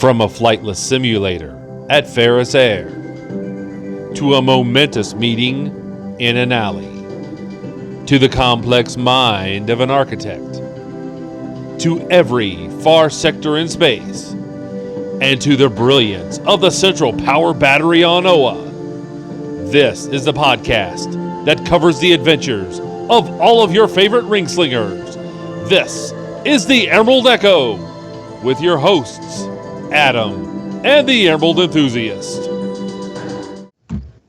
From a flightless simulator at Ferris Air to a momentous meeting in an alley to the complex mind of an architect to every far sector in space and to the brilliance of the central power battery on Oa. This is the podcast that covers the adventures of all of your favorite ring slingers. This is the Emerald Echo with your hosts, Adam and the Emerald Enthusiast.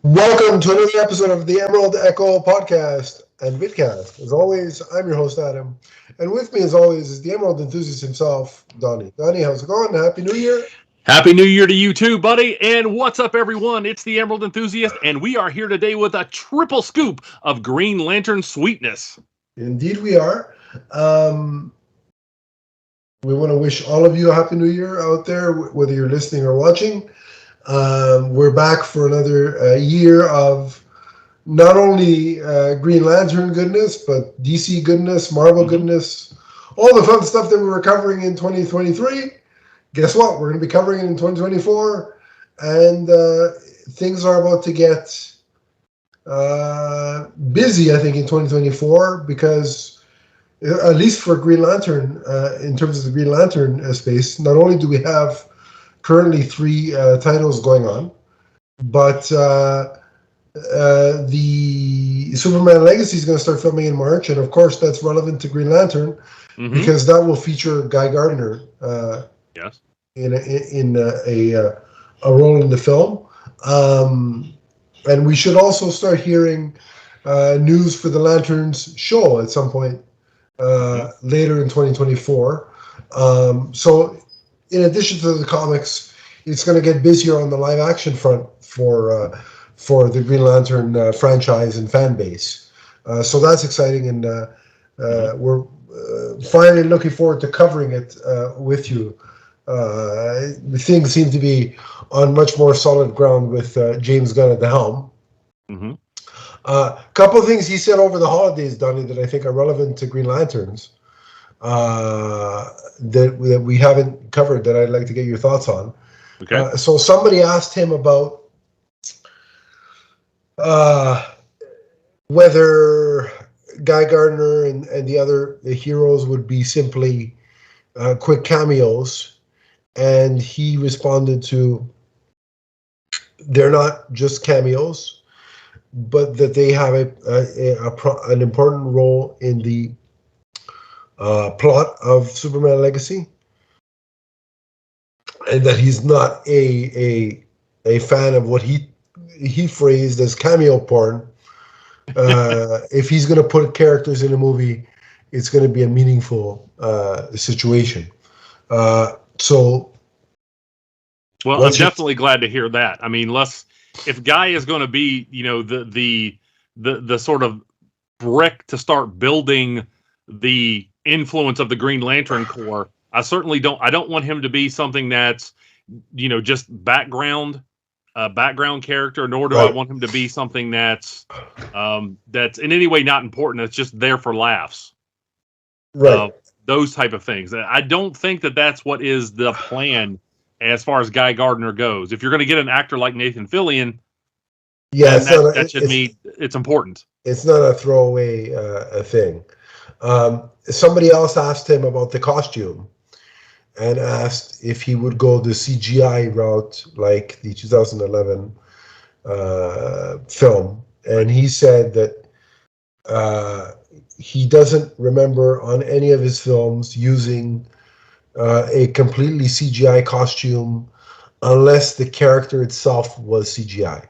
Welcome to another episode of the Emerald Echo podcast and vidcast. As always, I'm your host, Adam. And with me, as always, is the Emerald Enthusiast himself, Donnie. Donnie, how's it going? Happy New Year. Happy New Year to you too, buddy. And what's up, everyone? It's the Emerald Enthusiast, and we are here today with a triple scoop of Green Lantern sweetness. Indeed we are. We want to wish all of you a Happy New Year out there, whether you're listening or watching. We're back for another year of not only Green Lantern goodness, but DC goodness, Marvel goodness, all the fun stuff that we were covering in 2023. Guess what? We're going to be covering it in 2024, and things are about to get busy, I think, in 2024, because at least for Green Lantern, in terms of the Green Lantern space, not only do we have currently 3 titles going on, but the Superman Legacy is going to start filming in March, and of course that's relevant to Green Lantern because that will feature Guy Gardner Yes. in a role in the film, and we should also start hearing news for the Lanterns show at some point later in 2024. So in addition to the comics, it's going to get busier on the live action front for the Green Lantern franchise and fan base. So that's exciting, and we're finally looking forward to covering it with you. Things seem to be on much more solid ground with James Gunn at the helm. Couple of things he said over the holidays, Donnie, that I think are relevant to Green Lanterns that we haven't covered, that I'd like to get your thoughts on. Okay. So somebody asked him about whether Guy Gardner and the other heroes would be simply quick cameos, and he responded to, they're not just cameos, but that they have an important role in the plot of Superman Legacy, and that he's not a fan of what he phrased as cameo porn. If he's going to put characters in a movie, it's going to be a meaningful situation. So, well, I'm definitely glad to hear that. I mean, if Guy is going to be, the sort of brick to start building the influence of the Green Lantern Corps, I don't want him to be something that's, just background character, nor do I want him to be something that's in any way not important. It's just there for laughs. Right. Those type of things. I don't think that that's what is the plan as far as Guy Gardner goes. If you're going to get an actor like Nathan Fillion, that should mean it's important. It's not a throwaway thing. Somebody else asked him about the costume and asked if he would go the CGI route like the 2011 film. And he said that he doesn't remember on any of his films using a completely CGI costume unless the character itself was CGI.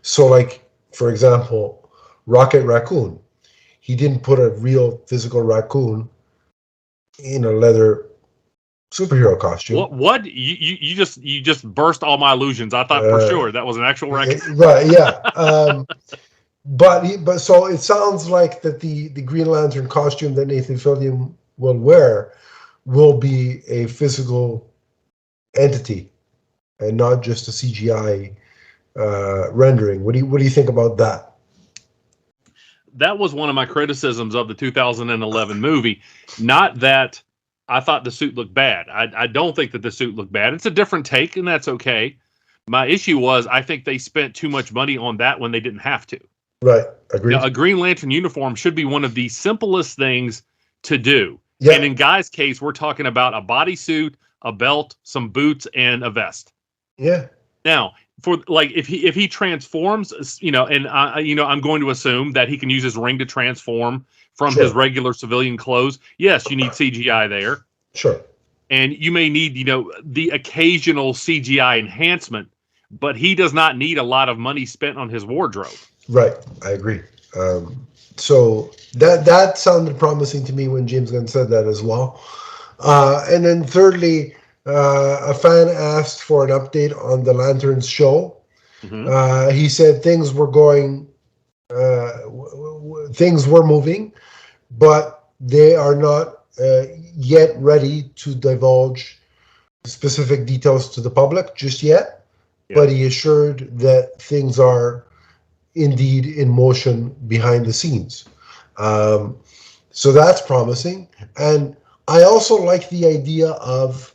So, like, for example, Rocket Raccoon, he didn't put a real physical raccoon in a leather superhero costume. What? You just burst all my illusions. I thought for sure that was an actual raccoon. Right? Yeah. But so it sounds like that the Green Lantern costume that Nathan Fillion will wear will be a physical entity and not just a CGI rendering. What do you think about that? That was one of my criticisms of the 2011 movie. Not that I thought the suit looked bad. I don't think that the suit looked bad. It's a different take, and that's okay. My issue was I think they spent too much money on that when they didn't have to. Right. Agreed. A Green Lantern uniform should be one of the simplest things to do. Yeah. And in Guy's case, we're talking about a bodysuit, a belt, some boots, and a vest. Yeah. Now, for like if he transforms, and I'm going to assume that he can use his ring to transform from his regular civilian clothes. Yes, you need CGI there. Sure. And you may need, the occasional CGI enhancement, but he does not need a lot of money spent on his wardrobe. Right. I agree. So that sounded promising to me when James Gunn said that as well. And then thirdly, a fan asked for an update on the Lanterns show. Mm-hmm. He said things were moving, but they are not yet ready to divulge specific details to the public just yet. Yeah. But he assured that things are indeed in motion behind the scenes. So that's promising. And I also like the idea of,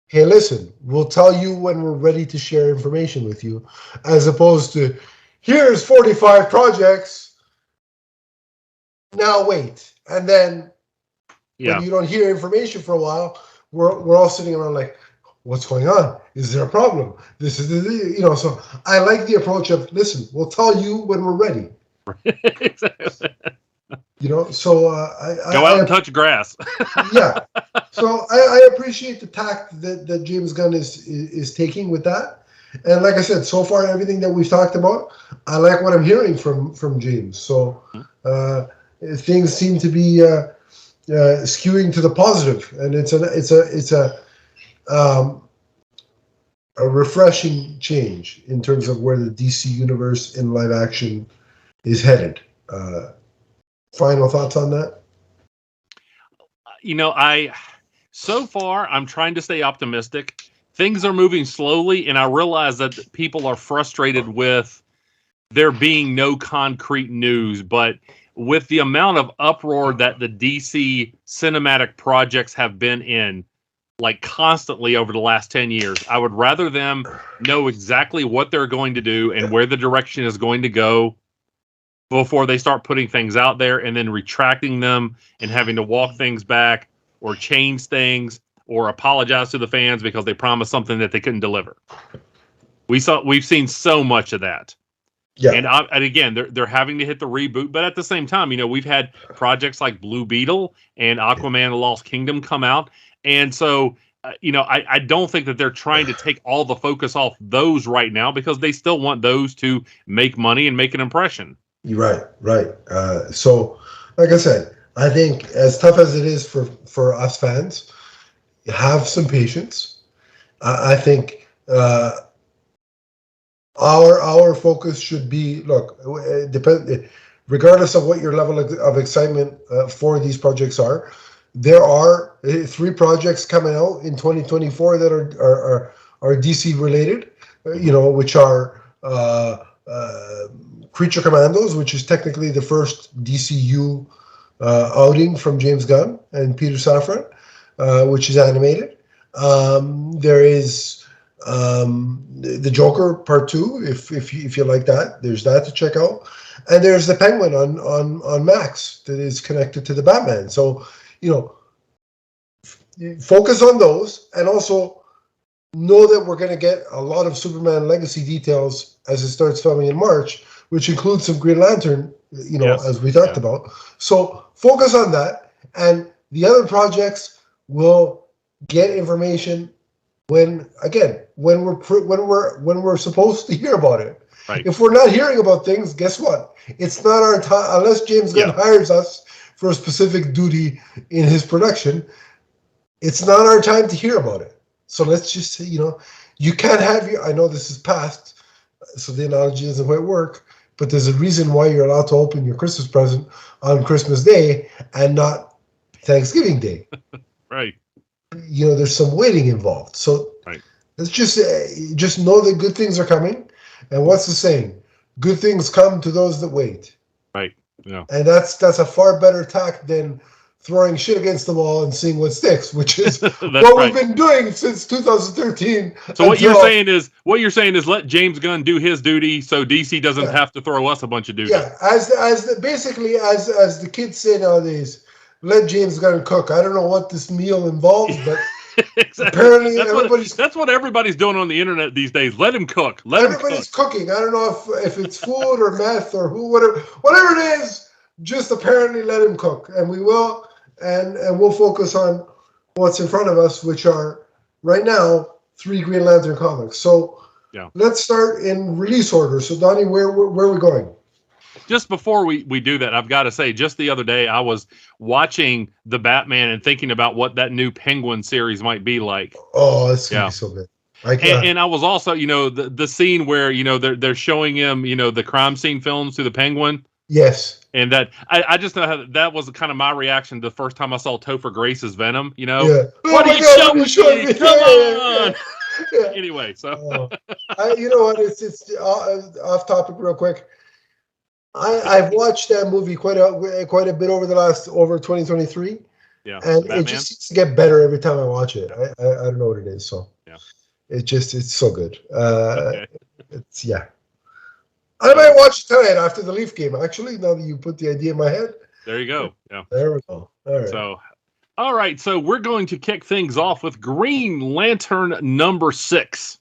hey, listen, we'll tell you when we're ready to share information with you, as opposed to, here's 45 projects, now wait. And then when you don't hear information for a while, we're all sitting around like, what's going on? Is there a problem? This is so I like the approach of, listen, we'll tell you when we're ready. Exactly. So go out and touch grass. Yeah. So I appreciate the tact that James Gunn is taking with that. And like I said, so far everything that we've talked about, I like what I'm hearing from James. So things seem to be skewing to the positive, and it's a refreshing change in terms of where the DC universe in live action is headed. Final thoughts on that? So far, I'm trying to stay optimistic. Things are moving slowly, and I realize that people are frustrated with there being no concrete news, but with the amount of uproar that the DC cinematic projects have been in, like constantly over the last 10 years, I would rather them know exactly what they're going to do and where the direction is going to go before they start putting things out there and then retracting them and having to walk things back or change things or apologize to the fans because they promised something that they couldn't deliver. We've seen so much of that. Yeah. And again, they're having to hit the reboot, but at the same time, we've had projects like Blue Beetle and Aquaman: The Lost Kingdom come out. And so, I don't think that they're trying to take all the focus off those right now because they still want those to make money and make an impression. Right. So, like I said, I think as tough as it is for us fans, have some patience. I think our focus should be, regardless of what your level of excitement for these projects are. There are 3 projects coming out in 2024 that are DC related, which are Creature Commandos, which is technically the first DCU outing from James Gunn and Peter Safran, which is animated. There is the Joker Part 2, if you like that. There's that to check out, and there's the Penguin on Max that is connected to the Batman. So focus on those, and also know that we're going to get a lot of Superman Legacy details as it starts filming in March, which includes some Green Lantern, yes, as we talked about. So focus on that, and the other projects will get information when we're supposed to hear about it. Right. If we're not hearing about things, guess what? It's not our time unless James Gunn hires us for a specific duty in his production. It's not our time to hear about it. So let's just say, you can't have I know this is past, so the analogy doesn't quite work, but there's a reason why you're allowed to open your Christmas present on Christmas Day and not Thanksgiving Day. Right. There's some waiting involved. So let's just know that good things are coming. And what's the saying? Good things come to those that wait. Right. Yeah. And that's a far better tack than throwing shit against the wall and seeing what sticks, which is That's what right. we've been doing since 2013. So what you're saying is let James Gunn do his duty, so DC doesn't have to throw us a bunch of duty. Yeah, basically as the kids say nowadays, let James Gunn cook. I don't know what this meal involves, but exactly. apparently that's what everybody's doing on the internet these days. Let him cook. Everybody's cooking. I don't know if it's food or meth or whatever it is. Just apparently let him cook, and we will, and we'll focus on what's in front of us, which are right now 3 Green Lantern comics. So let's start in release order. So Donnie, where are we going? Just before we do that, I've got to say, just the other day, I was watching the Batman and thinking about what that new Penguin series might be like. Oh, it's going to be so good. And I was also, the scene where, they're showing him, the crime scene films through the Penguin. Yes. And that, I just know how that was kind of my reaction the first time I saw Topher Grace's Venom, Yeah. What are you showing me? Come on! Yeah. Anyway, so. You know what? It's off topic real quick. I've watched that movie quite a bit over 2023. Yeah. And Batman. It just seems to get better every time I watch it. I don't know what it is. So yeah. It's so good. Okay. I might watch it tonight after the Leaf game, actually, now that you put the idea in my head. There you go. Yeah. There we go. All right. So we're going to kick things off with Green Lantern number 6.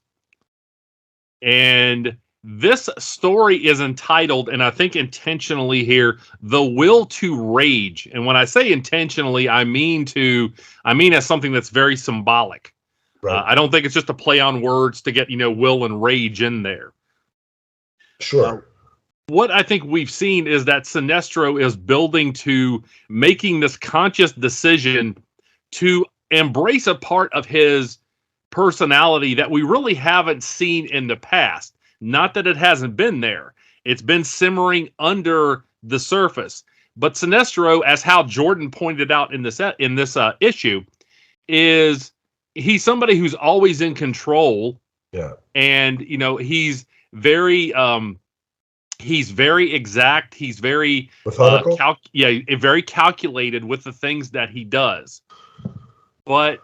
And this story is entitled, and I think intentionally here, The Will to Rage. And when I say intentionally, I mean as something that's very symbolic. Right. I don't think it's just a play on words to get, will and rage in there. Sure. What I think we've seen is that Sinestro is building to making this conscious decision to embrace a part of his personality that we really haven't seen in the past. Not that it hasn't been there. It's been simmering under the surface. But Sinestro, as Hal Jordan pointed out in this issue, is he's somebody who's always in control. Yeah. And, he's very exact. He's very methodical. Very calculated with the things that he does. But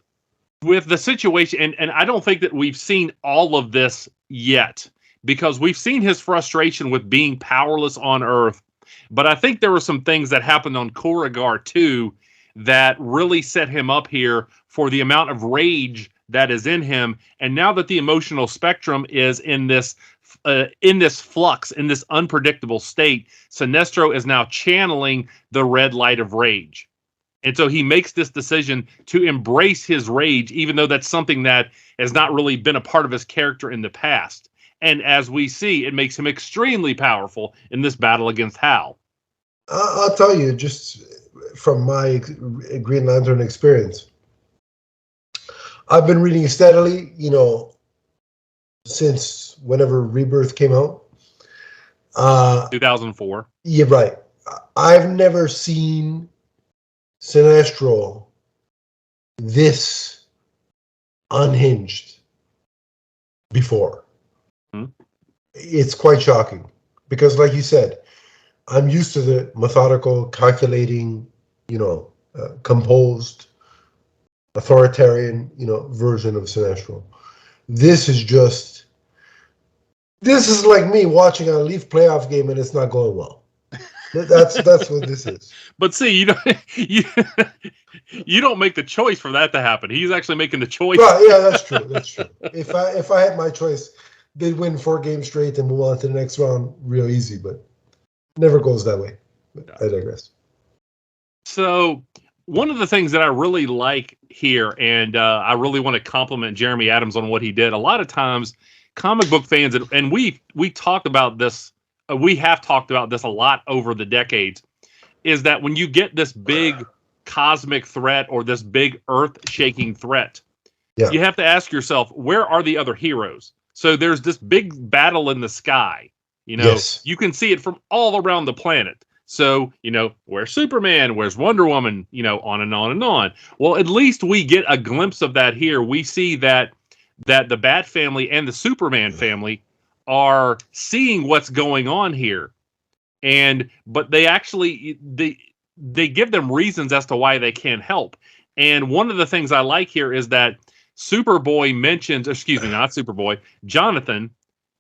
with the situation, and I don't think that we've seen all of this yet, because we've seen his frustration with being powerless on Earth. But I think there were some things that happened on Koregar too that really set him up here for the amount of rage that is in him. And now that the emotional spectrum is in this flux, in this unpredictable state, Sinestro is now channeling the red light of rage. And so he makes this decision to embrace his rage, even though that's something that has not really been a part of his character in the past. And as we see, it makes him extremely powerful in this battle against Hal. I'll tell you, just from my Green Lantern experience, I've been reading steadily, since whenever Rebirth came out. 2004. Yeah, right. I've never seen Sinestro this unhinged before. It's quite shocking because, like you said, I'm used to the methodical, calculating, composed, authoritarian, version of Sinestro. This is like me watching a Leaf playoff game and it's not going well. That's what this is. But see, you don't make the choice for that to happen. He's actually making the choice. Right, yeah, that's true. That's true. If I had my choice, they'd win 4 games straight and move on to the next round real easy, but never goes that way. But I digress. So one of the things that I really like here, and I really want to compliment Jeremy Adams on what he did. A lot of times, comic book fans, and we talked about this. We have talked about this a lot over the decades, is that when you get this big cosmic threat or this big earth-shaking threat, you have to ask yourself, where are the other heroes? So there's this big battle in the sky. You can see it from all around the planet. So, where's Superman? Where's Wonder Woman? On and on and on. Well, at least we get a glimpse of that here. We see that the Bat family and the Superman family are seeing what's going on here. But they actually, they give them reasons as to why they can't help. And one of the things I like here is that Jonathan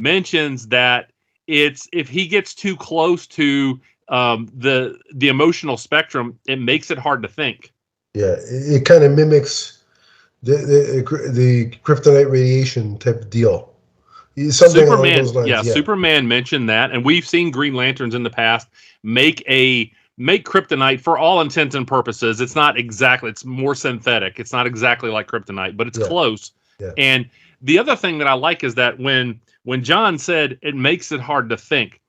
mentions that if he gets too close to the emotional spectrum, it makes it hard to think. Yeah, it kind of mimics the kryptonite radiation type of deal. Something along those lines. Yeah, Superman mentioned that, and we've seen Green Lanterns in the past make kryptonite for all intents and purposes. It's not exactly, it's more synthetic. It's not exactly like kryptonite, but it's close. Yeah. And the other thing that I like is that when John said it makes it hard to think,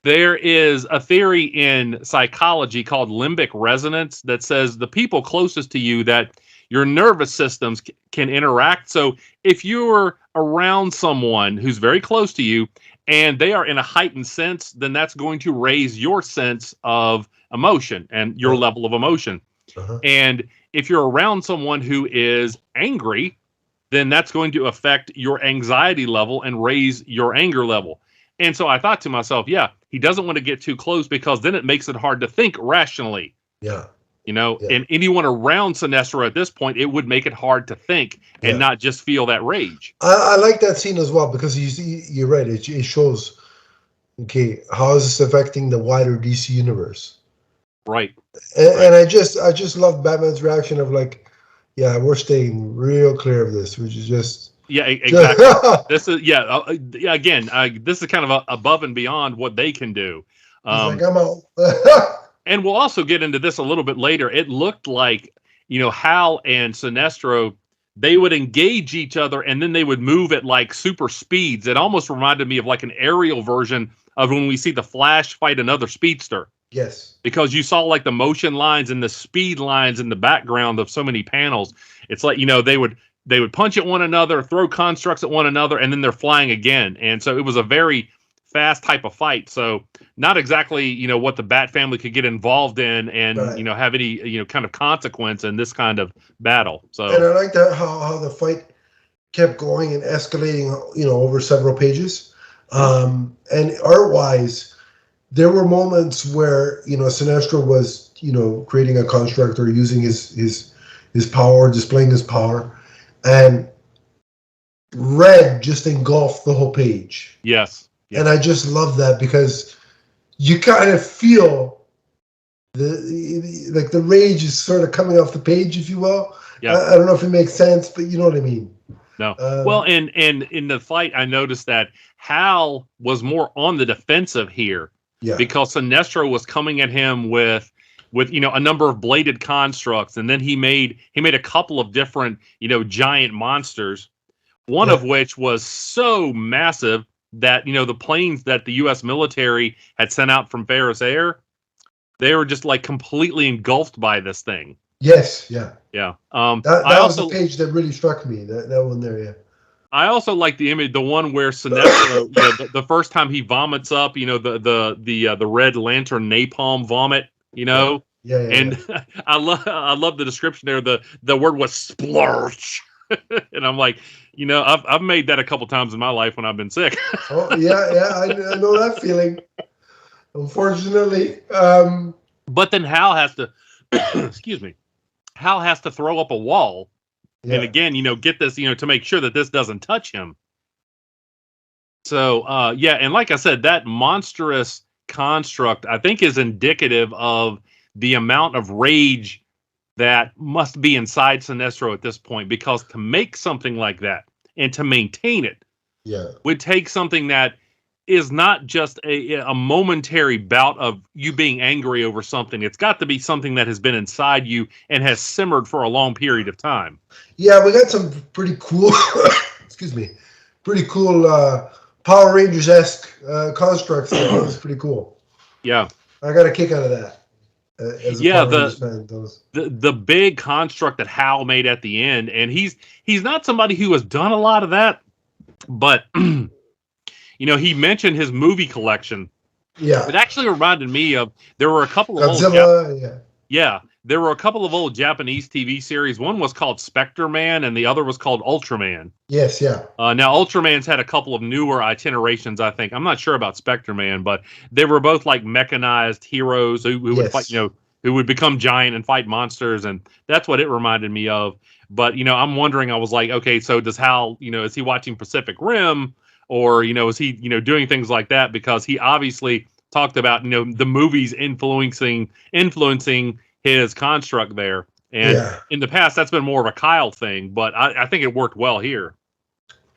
there is a theory in psychology called limbic resonance that says the people closest to you, that your nervous systems can interact. So if you're around someone who's very close to you and they are in a heightened sense, then that's going to raise your sense of emotion and your level of emotion. Uh-huh. And if you're around someone who is angry, then that's going to affect your anxiety level and raise your anger level. And so I thought to myself, yeah, he doesn't want to get too close because then it makes it hard to think rationally. Yeah. And anyone around Sinestro at this point, it would make it hard to think and not just feel that rage. I like that scene as well because you're right. It shows, okay, how is this affecting the wider DC universe? Right. And I just love Batman's reaction of like, yeah, we're staying real clear of this, which is just. Yeah, exactly. This is again, this is kind of above and beyond what they can do. He's like, I'm out. And we'll also get into this a little bit later. It looked like, Hal and Sinestro, they would engage each other and then they would move at like super speeds. It almost reminded me of like an aerial version of when we see the Flash fight another speedster. Yes. Because you saw like the motion lines and the speed lines in the background of so many panels. It's like, they would punch at one another, throw constructs at one another, and then they're flying again. And so it was a very fast type of fight. So not exactly, what the Bat family could get involved in and, have any, kind of consequence in this kind of battle. So, and I like that how the fight kept going and escalating, over several pages. And art-wise, there were moments where, Sinestro was, creating a construct or using his power, displaying his power, and red just engulfed the whole page. Yes. And I just love that because you kind of feel the rage is sort of coming off the page, if you will. Yeah. I don't know if it makes sense, but you know what I mean. No. Well, and in the fight, I noticed that Hal was more on the defensive here because Sinestro was coming at him with a number of bladed constructs, and then he made a couple of different giant monsters, one of which was so massive that the planes that the U.S. military had sent out from Ferris Air, they were just like completely engulfed by this thing. Yes, yeah. That was the page that really struck me. That one there, yeah. I also like the image, the one where Sinestro, the first time he vomits up, the Red Lantern napalm vomit, Yeah. And I love the description there. The word was splurge. And I'm like, I've made that a couple times in my life when I've been sick. Oh yeah, I know that feeling. Unfortunately, but then Hal has to, excuse me, Hal has to throw up a wall, and again, get this, to make sure that this doesn't touch him. So, and like I said, that monstrous construct, I think, is indicative of the amount of rage that must be inside Sinestro at this point, because to make something like that and to maintain it would take something that is not just a momentary bout of you being angry over something. It's got to be something that has been inside you and has simmered for a long period of time. Yeah, we got some pretty cool, Power Rangers-esque constructs there. That was pretty cool. Yeah. I got a kick out of that. The big construct that Hal made at the end, and he's not somebody who has done a lot of that, but he mentioned his movie collection. Yeah, it actually reminded me of there were a couple of Godzilla. There were a couple of old Japanese TV series. One was called Specter Man, and the other was called Ultraman. Yes, yeah. Now Ultraman's had a couple of newer itinerations, I think. I'm not sure about Specter Man, but they were both like mechanized heroes who would fight, who would become giant and fight monsters, and that's what it reminded me of. But I'm wondering. I was like, okay, so does Hal? Is he watching Pacific Rim, or is he doing things like that? Because he obviously talked about the movies influencing his construct there. And in the past, that's been more of a Kyle thing, but I think it worked well here.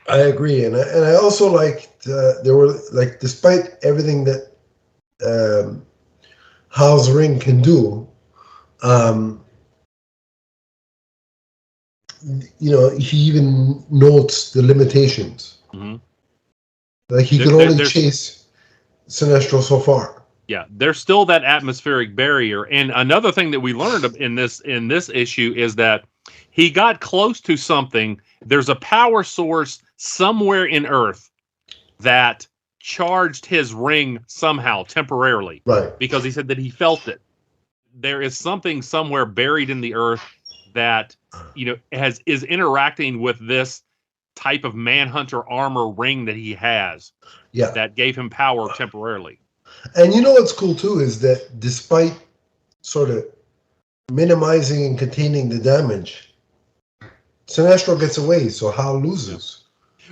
I agree, and I also liked there were like, despite everything that Hal's ring can do, he even notes the limitations. Mm-hmm. Like he could only chase Sinestro so far. Yeah, there's still that atmospheric barrier. And another thing that we learned in this issue is that he got close to something. There's a power source somewhere in Earth that charged his ring somehow temporarily. Right. Because he said that he felt it. There is something somewhere buried in the Earth that is interacting with this type of Manhunter armor ring that he has. Yeah. That gave him power temporarily. And what's cool too is that despite sort of minimizing and containing the damage, Sinestro gets away, so Hal loses.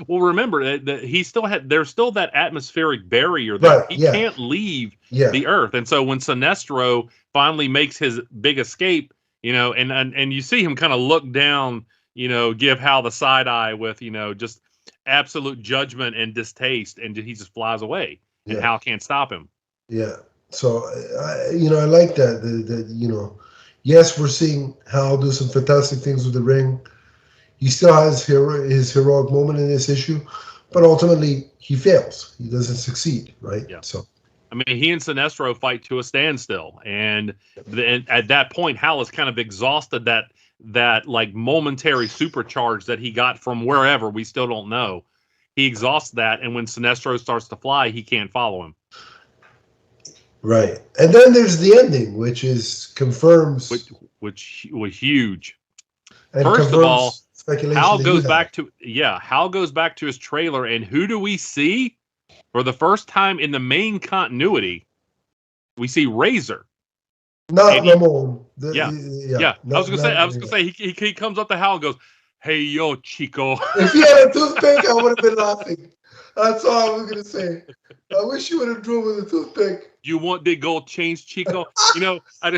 Well, remember that there's still that atmospheric barrier there. Right, he can't leave the Earth. And so when Sinestro finally makes his big escape, and you see him kind of look down, give Hal the side eye with, just absolute judgment and distaste, and he just flies away. And Hal can't stop him. Yeah. So, I like that. Yes, we're seeing Hal do some fantastic things with the ring. He still has his heroic moment in this issue, but ultimately he fails. He doesn't succeed, right? Yeah. So, I mean, he and Sinestro fight to a standstill, and at that point, Hal has kind of exhausted that like momentary supercharge that he got from wherever, we still don't know. He exhausts that, and when Sinestro starts to fly, he can't follow him. Right, and then there's the ending, which confirms, which was huge. And first of all, Hal goes back to his trailer, and who do we see for the first time in the main continuity? We see Razor. Not Ramon. I was gonna say he comes up to Hal and goes, "Hey, yo, Chico." If he had a toothpick, I would have been laughing. That's all I was going to say. I wish you would have drew with a toothpick. You want the gold chains, Chico? You know what?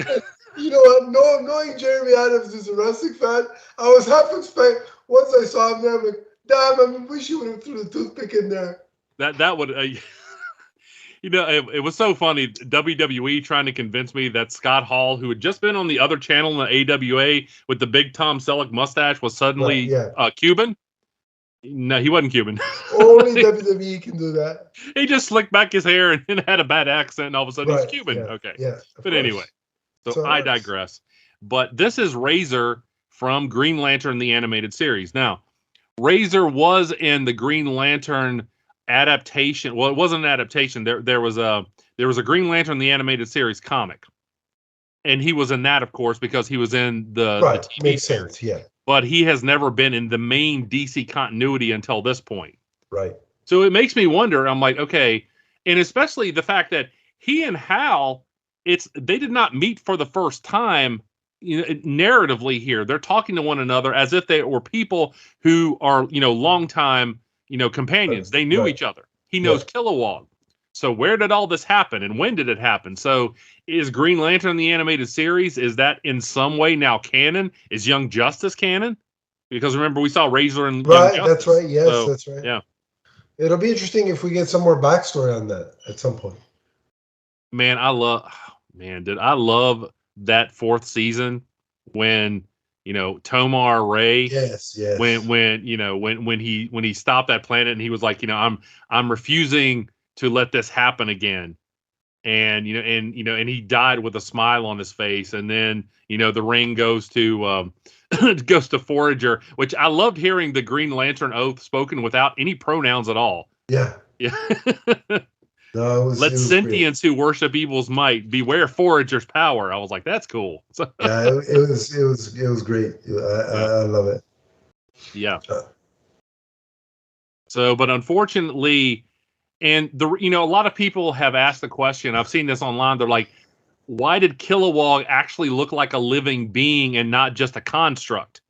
Knowing Jeremy Adams is a wrestling fan, I was half expect. Once I saw him there, I'm like, damn, I wish you would have threw the toothpick in there. That would... it was so funny. WWE trying to convince me that Scott Hall, who had just been on the other channel in the AWA with the big Tom Selleck mustache, was suddenly Cuban. No, he wasn't Cuban. Only WWE can do that. He just slicked back his hair and had a bad accent, and all of a sudden he's Cuban. Yeah, okay. Yeah. But anyway, so I digress. But this is Razor from Green Lantern, the animated series. Now, Razor was in the Green Lantern adaptation. Well, it wasn't an adaptation. There was a Green Lantern the animated series comic, and he was in that, of course, because he was in the TV makes series. Sense, yeah. But he has never been in the main DC continuity until this point. Right. So it makes me wonder. I'm like, okay, and especially the fact that he and Hal, they did not meet for the first time. Narratively here, they're talking to one another as if they were people who are longtime companions. They knew each other. He knows Kilowog. So where did all this happen, and when did it happen? So is Green Lantern the animated series, is that in some way now canon? Is Young Justice canon? Because remember, we saw Razor and Young Justice. That's right. Yes, so, that's right. Yeah. It'll be interesting if we get some more backstory on that at some point. Man, I love that fourth season when Tomar Ray. Yes. When he stopped that planet and he was like, I'm refusing to let this happen again. And he died with a smile on his face, and then the ring goes to goes to Forager, which I loved hearing the Green Lantern oath spoken without any pronouns at all. Yeah. No, let sentients who worship evil's might beware Forager's power. I was like, that's cool. Yeah, it was great. I love it. Yeah. So, but unfortunately. And a lot of people have asked the question. I've seen this online. They're like, why did Kilowog actually look like a living being and not just a construct?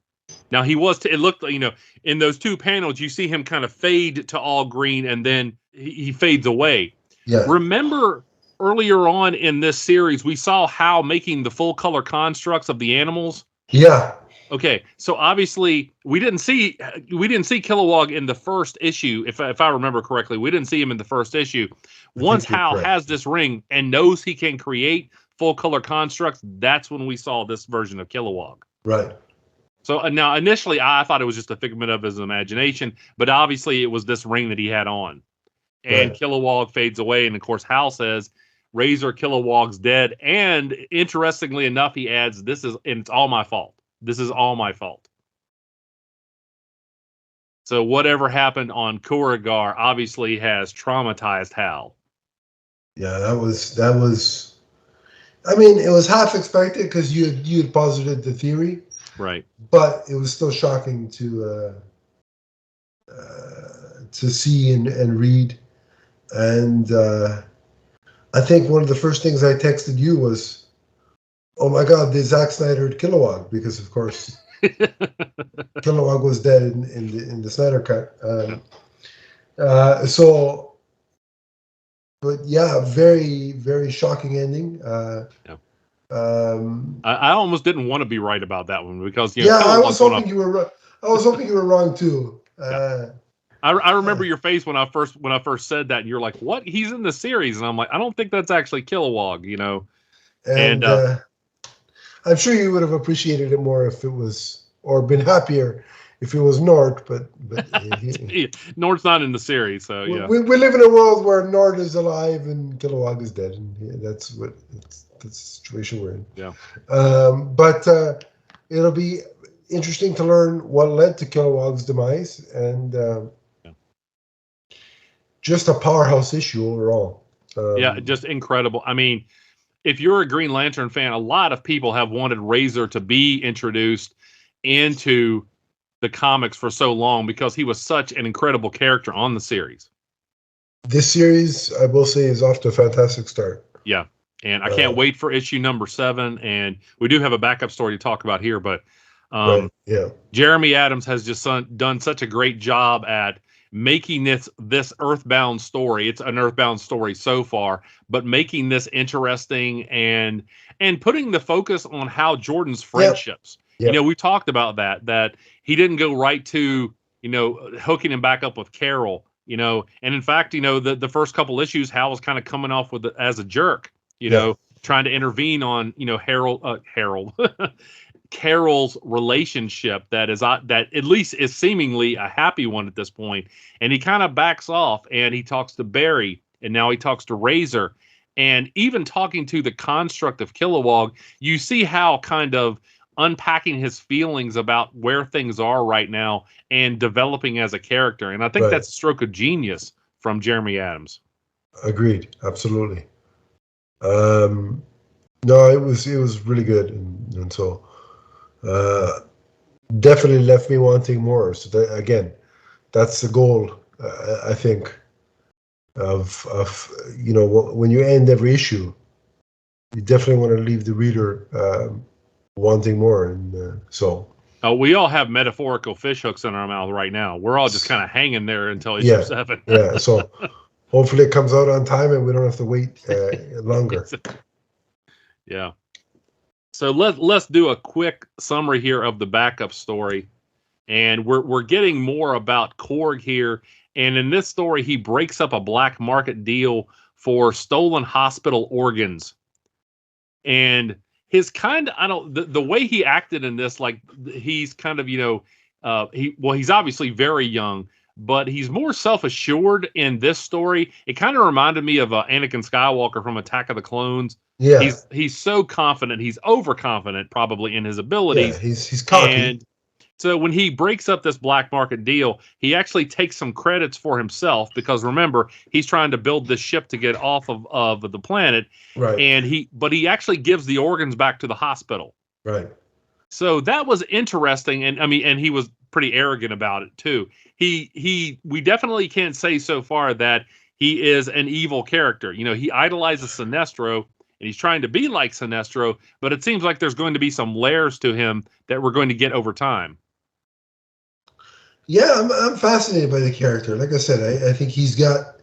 Now it looked like, in those two panels, you see him kind of fade to all green and then he fades away. Yeah. Remember earlier on in this series, we saw how making the full color constructs of the animals. Yeah. Okay, so obviously we didn't see Kilowog in the first issue, if I remember correctly. We didn't see him in the first issue. Once Hal has this ring and knows he can create full color constructs, that's when we saw this version of Kilowog. Right. So now initially I thought it was just a figment of his imagination, but obviously it was this ring that he had on. And Right. Kilowog fades away, and of course Hal says Razor Kilowog's dead, and interestingly enough he adds it's all my fault. This is all my fault. So whatever happened on Korugar obviously has traumatized Hal. Yeah, that was. I mean, it was half expected because you had posited the theory, right? But it was still shocking to see and read. And I think one of the first things I texted you was, "Oh my God, did Zack Snyder Kilowog?" Because of course. Kilowog was dead in the Snyder cut. But yeah, very, very shocking ending. Yeah. I almost didn't want to be right about that one because I was hoping you were. I was hoping you were wrong too. I remember your face when I first said that, and you're like, "What? He's in the series?" And I'm like, "I don't think that's actually Kilowog," And I'm sure you would have appreciated it more if it was, or been happier if it was Nord. But Nord's not in the series, so yeah. We live in a world where Nord is alive and Kilowog is dead, and that's the situation we're in. Yeah. But it'll be interesting to learn what led to Kilowog's demise, and just a powerhouse issue overall. Just incredible. I mean, if you're a Green Lantern fan, a lot of people have wanted Razor to be introduced into the comics for so long because he was such an incredible character on the series. This series, I will say, is off to a fantastic start. Yeah, and I can't wait for issue number 7. And we do have a backup story to talk about here, but Jeremy Adams has just done such a great job at making this Earthbound story. It's an Earthbound story so far, but making this interesting and putting the focus on how Jordan's friendships. Yep. We talked about that he didn't go right to, hooking him back up with Carol, and in fact, the first couple issues, Hal was kind of coming off with as a jerk, trying to intervene on, Harold. Carol's relationship that at least is seemingly a happy one at this point, and he kind of backs off and he talks to Barry, and now he talks to Razor, and even talking to the construct of Kilowog, you see how kind of unpacking his feelings about where things are right now and developing as a character, and I think that's a stroke of genius from Jeremy Adams. Agreed, absolutely. No, it was really good, and so. Definitely left me wanting more. So that's the goal. I think of when you end every issue, you definitely want to leave the reader wanting more, and so. We all have metaphorical fish hooks in our mouth right now. We're all just kind of hanging there until issue 7. Yeah. So hopefully it comes out on time and we don't have to wait longer. Yeah. So let's do a quick summary here of the backup story, and we're getting more about Korg here. And in this story, he breaks up a black market deal for stolen hospital organs, and his the way he acted in this, like he's kind of he's obviously very young, but he's more self-assured in this story. It kind of reminded me of Anakin Skywalker from Attack of the Clones. Yeah, he's so confident. He's overconfident, probably, in his abilities. Yeah, he's cocky. And so when he breaks up this black market deal, he actually takes some credits for himself because remember, he's trying to build this ship to get off of the planet. Right. And he actually gives the organs back to the hospital. Right. So that was interesting, and he was pretty arrogant about it too. We definitely can't say so far that he is an evil character. He idolizes Sinestro, and he's trying to be like Sinestro, but it seems like there's going to be some layers to him that we're going to get over time. Yeah, I'm fascinated by the character. Like I said, I think he's got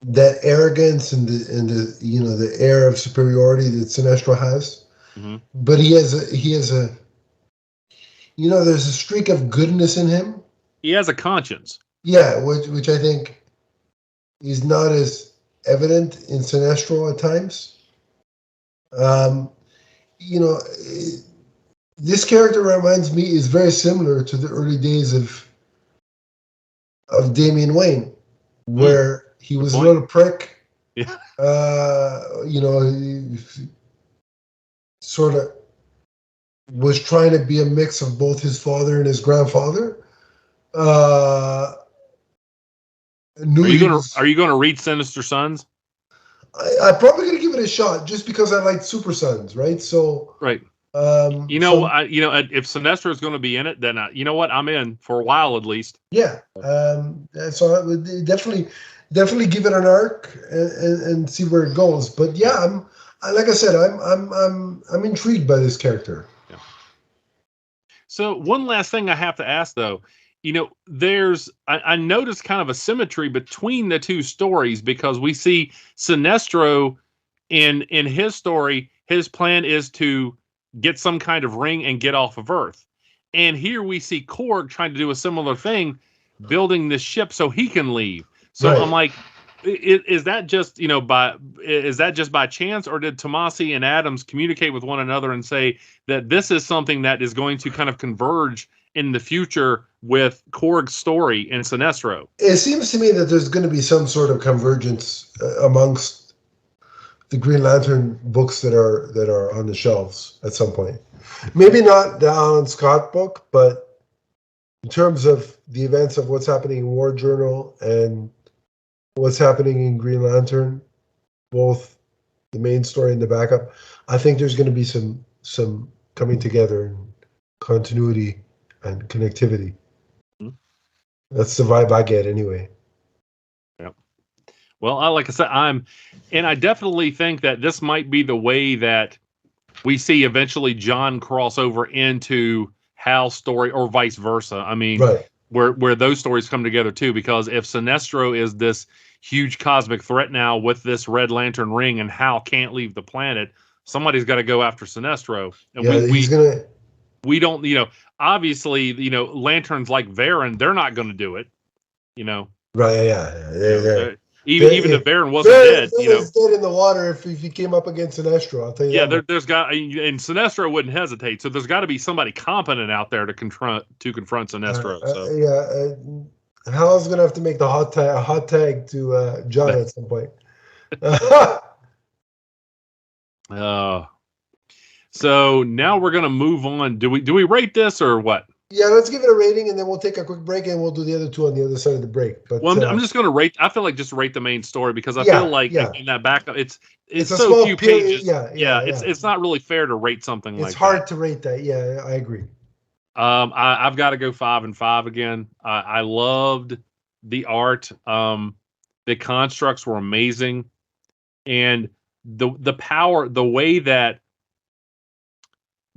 that arrogance and the the air of superiority that Sinestro has. Mm-hmm. But he has a there's a streak of goodness in him. He has a conscience. Yeah, which I think is not as evident in Sinestro at times. This character reminds me is very similar to the early days of Damian Wayne, where he was a little prick. Yeah. He sort of was trying to be a mix of both his father and his grandfather. Are you gonna read Sinister Sons? I'm probably gonna give it a shot just because I like Super Sons, right? So right. If Sinestro is going to be in it, then you know what, I'm in for a while at least. Yeah. So I would definitely give it an arc and see where it goes. But yeah, I'm intrigued by this character. Yeah. So one last thing I have to ask though, I noticed kind of a symmetry between the two stories, because we see Sinestro in his story, his plan is to get some kind of ring and get off of Earth. And here we see Korg trying to do a similar thing, building this ship so he can leave. So right. I'm like, is that just by chance, or did Tomasi and Adams communicate with one another and say that this is something that is going to kind of converge in the future with Korg's story and Sinestro? It seems to me that there's going to be some sort of convergence amongst the Green Lantern books that are on the shelves at some point. Maybe not the Alan Scott book, but in terms of the events of what's happening in War Journal and what's happening in Green Lantern, both the main story and the backup, I think there's going to be some coming together and continuity and connectivity. Mm-hmm. That's the vibe I get anyway. Yep. Well, like I said, I definitely think that this might be the way that we see eventually John cross over into Hal's story, or vice versa. I mean, right. where those stories come together too, because if Sinestro is this huge cosmic threat now with this Red Lantern ring, and Hal can't leave the planet, somebody's got to go after Sinestro. And we don't, obviously, Lanterns like Varan, they're not going to do it, Right, yeah. Even if Varan wasn't dead, he's dead in the water if he came up against Sinestro. I'll tell you. Yeah, and Sinestro wouldn't hesitate. So there's got to be somebody competent out there to confront Sinestro. Hal's gonna have to make the hot tag to John at some point. So now we're gonna move on. Do we rate this or what? Yeah, let's give it a rating, and then we'll take a quick break, and we'll do the other two on the other side of the break. But I'm just going to rate. I feel like just rate the main story, because I feel like in that backup, it's so few pages. Yeah. It's not really fair to rate something like that. It's hard to rate that. Yeah, I agree. I've got to go 5 and 5 again. I loved the art. The constructs were amazing, and the power, the way that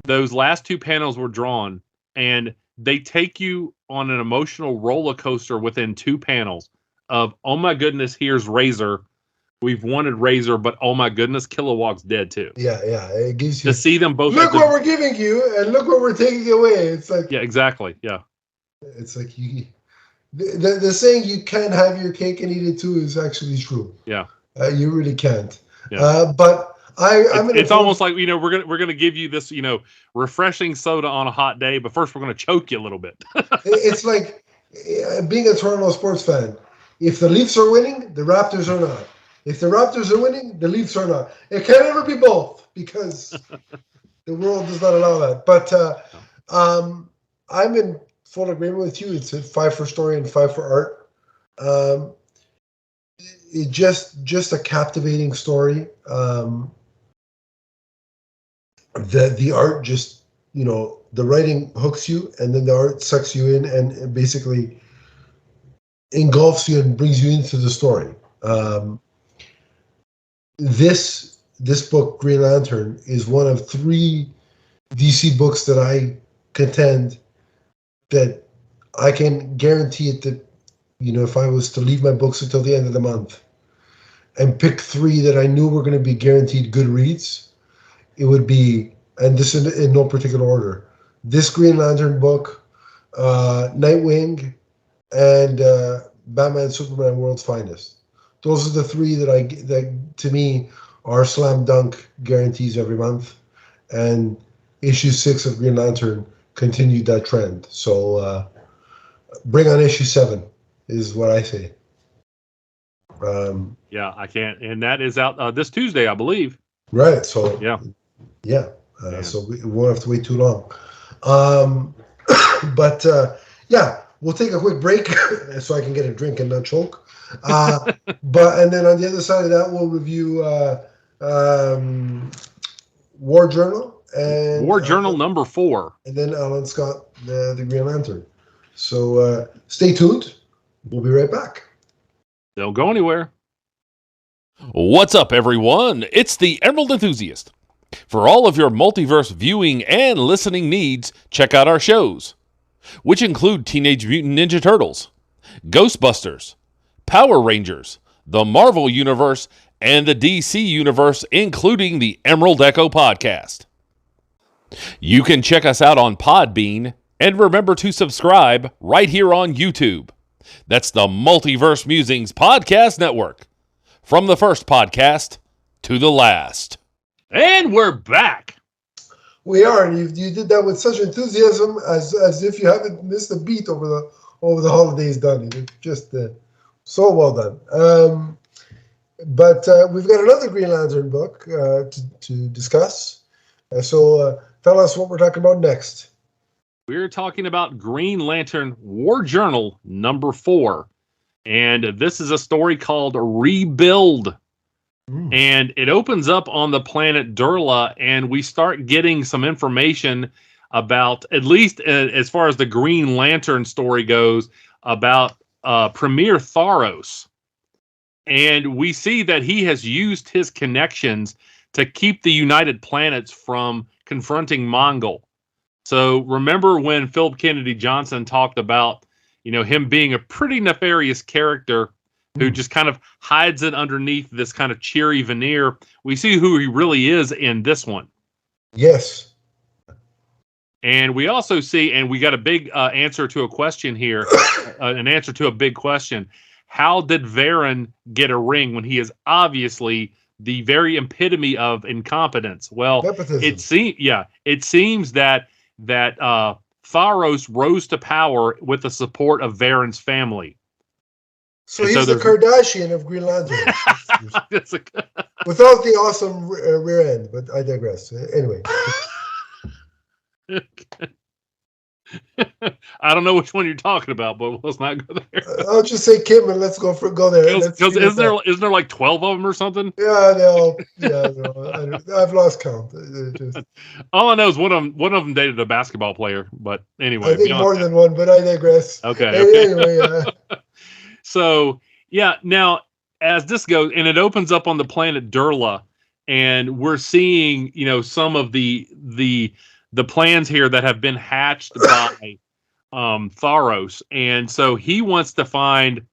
those last two panels were drawn, and they take you on an emotional roller coaster within 2 panels of, oh my goodness, here's Razor. We've wanted Razor, but oh my goodness, Kilowog's dead too. Yeah. It gives you to see them both. Look what we're giving you, and look what we're taking away. It's like, yeah, exactly. Yeah. It's like the saying you can't have your cake and eat it too is actually true. Yeah. You really can't. Yeah. But it's almost like, we're gonna give you this, refreshing soda on a hot day, but first we're gonna choke you a little bit. It's like being a Toronto sports fan. If the Leafs are winning, the Raptors are not. If the Raptors are winning, the Leafs are not. It can't ever be both, because the world does not allow that. But I'm in full agreement with you. It's a 5 for story and 5 for art. It just a captivating story. The art just, the writing hooks you, and then the art sucks you in and basically engulfs you and brings you into the story. This this book, Green Lantern, is one of 3 DC books that I contend that I can guarantee it that, if I was to leave my books until the end of the month and pick 3 that I knew were going to be guaranteed good reads, it would be, and this in no particular order, this Green Lantern book, Nightwing, and Batman Superman World's Finest. Those are the 3 that to me are slam dunk guarantees every month. And issue 6 of Green Lantern continued that trend. So bring on issue 7 is what I say. Yeah, I can't. And that is out this Tuesday, I believe. Right. So yeah. So we won't have to wait too long. But we'll take a quick break so I can get a drink and not choke. And then on the other side of that, we'll review War Journal and War Journal number 4, and then Alan Scott, the Green Lantern. So stay tuned. We'll be right back. Don't go anywhere. What's up, everyone? It's the Emerald Enthusiast. For all of your multiverse viewing and listening needs, check out our shows, which include Teenage Mutant Ninja Turtles, Ghostbusters, Power Rangers, the Marvel Universe, and the DC Universe, including the Emerald Echo podcast. You can check us out on Podbean, and remember to subscribe right here on YouTube. That's the Multiverse Musings Podcast Network. From the first podcast to the last. And we're back. We are, and you did that with such enthusiasm as if you haven't missed a beat over the holidays, Donnie. Just so well done. But we've got another Green Lantern book to discuss. So tell us what we're talking about next. We're talking about Green Lantern War Journal number 4. And this is a story called Rebuild. And it opens up on the planet Durla, and we start getting some information about, at least as far as the Green Lantern story goes, about Premier Tharos. And we see that he has used his connections to keep the United Planets from confronting Mongol. So remember when Philip Kennedy Johnson talked about, him being a pretty nefarious character who just kind of hides it underneath this kind of cheery veneer. We see who he really is in this one. Yes. And we also see, and we got a big answer to a question here, an answer to a big question. How did Varen get a ring when he is obviously the very epitome of incompetence? Well, nepotism. It seems that Tharos rose to power with the support of Varen's family. So he's the Kardashian of Green Lantern. Without the awesome rear end, but I digress. Anyway. I don't know which one you're talking about, but let's not go there. I'll just say Kim and let's go there. Because isn't there like 12 of them or something? Yeah, no, I've lost count. All I know is one of them dated a basketball player, but anyway. I think more than one, but I digress. Okay. Anyway, So, now as this goes, and it opens up on the planet Durla, and we're seeing, some of the plans here that have been hatched by Tharos. And so he wants to find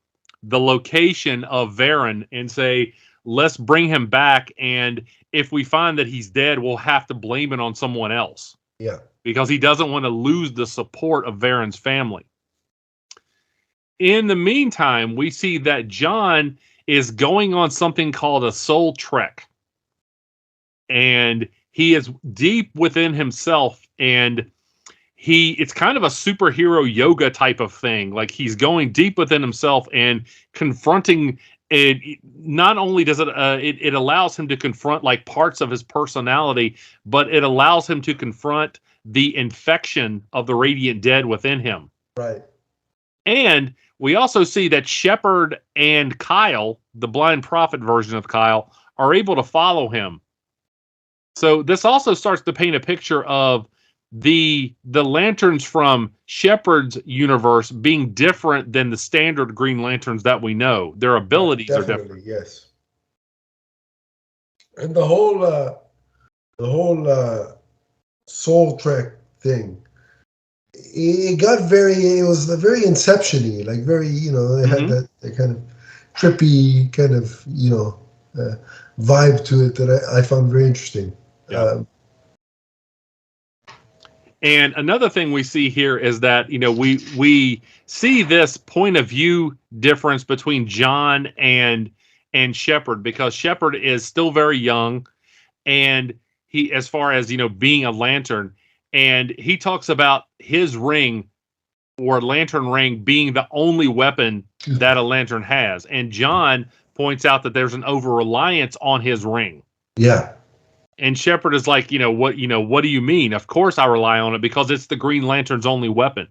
the location of Varen and say, let's bring him back. And if we find that he's dead, we'll have to blame it on someone else. Yeah. Because he doesn't want to lose the support of Varen's family. In the meantime, we see that John is going on something called a soul trek. And he is deep within himself, and it's kind of a superhero yoga type of thing. Like, he's going deep within himself and confronting it. Not only does it allows him to confront like parts of his personality, but it allows him to confront the infection of the Radiant Dead within him. Right. And we also see that Shepard and Kyle, the Blind Prophet version of Kyle, are able to follow him. So this also starts to paint a picture of the lanterns from Shepard's universe being different than the standard Green Lanterns that we know. Their abilities are different. Yes. And the whole Soul Trek thing. It was very Inception-y, like very, it had that kind of trippy kind of, vibe to it that I found very interesting. Yeah. And another thing we see here is that, we see this point of view difference between John and Shepard, because Shepard is still very young, and he, as far as, being a lantern, and he talks about his ring, or lantern ring, being the only weapon that a lantern has. And John points out that there's an over-reliance on his ring. Yeah. And Shepard is like, what do you mean? Of course I rely on it because it's the Green Lantern's only weapon.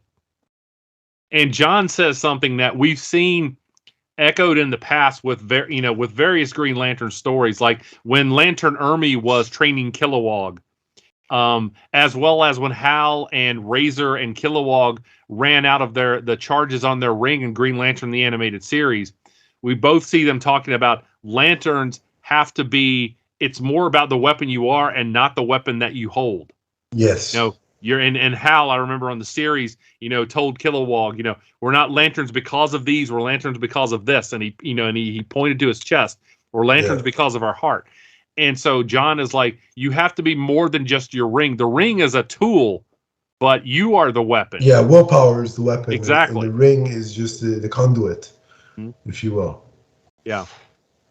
And John says something that we've seen echoed in the past with various Green Lantern stories, like when Lantern Ermey was training Kilowog, as well as when Hal and Razor and Kilowog ran out of the charges on their ring in Green Lantern the Animated Series. We both see them talking about lanterns have to be. It's more about the weapon you are and not the weapon that you hold. Yes. You're in, and Hal, I remember on the series, told Kilowog, we're not lanterns because of these, we're lanterns because of this. And he pointed to his chest. We're lanterns because of our heart. And so John is like, you have to be more than just your ring. The ring is a tool, but you are the weapon. Yeah, willpower is the weapon. Exactly. And the ring is just the conduit, if you will. Yeah.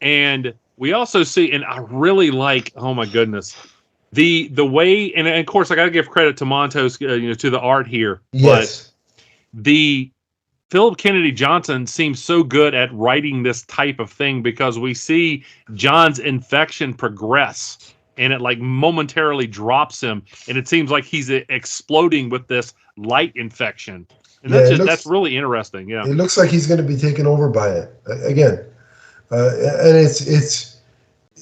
And we also see, and I really like, oh my goodness, the way, and of course I got to give credit to Montos, to the art here. Yes. But the Philip Kennedy Johnson seems so good at writing this type of thing, because we see John's infection progress, and it like momentarily drops him, and it seems like he's exploding with this light infection, and that's really interesting. Yeah, it looks like he's going to be taken over by it again. And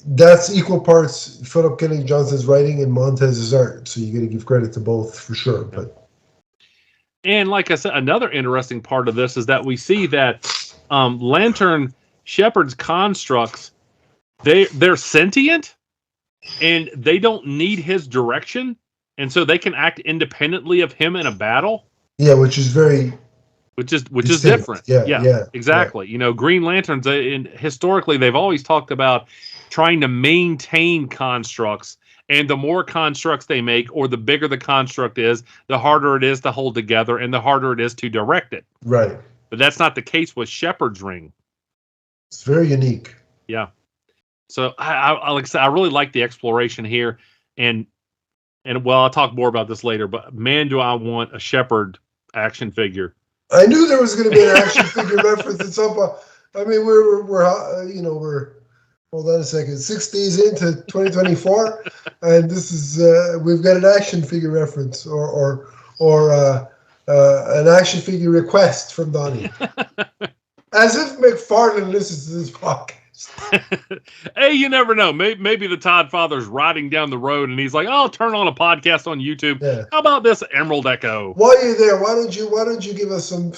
that's equal parts Philip Kennedy Johnson's writing and Montez's art. So you got to give credit to both for sure. And like I said, another interesting part of this is that we see that Lantern Shepard's constructs, they're sentient, and they don't need his direction, and so they can act independently of him in a battle. Yeah, which is different. Yeah, exactly. Yeah. Green Lanterns, historically, they've always talked about trying to maintain constructs, and the more constructs they make, or the bigger the construct is, the harder it is to hold together, and the harder it is to direct it. Right. But that's not the case with Shepard's ring. It's very unique. Yeah. So I like I said, I really like the exploration here, and well, I'll talk more about this later. But man, do I want a Shepard action figure. I knew there was going to be an action figure reference at some point. I mean, we're hold on a second, 6 days into 2024, and this is we've got an action figure reference or an action figure request from Donnie, as if McFarlane listens to this podcast. Hey, you never know. Maybe the Todd Father's riding down the road and he's like, "I'll turn on a podcast on YouTube. Yeah. How about this Emerald Echo?" While you're there, why don't you give us some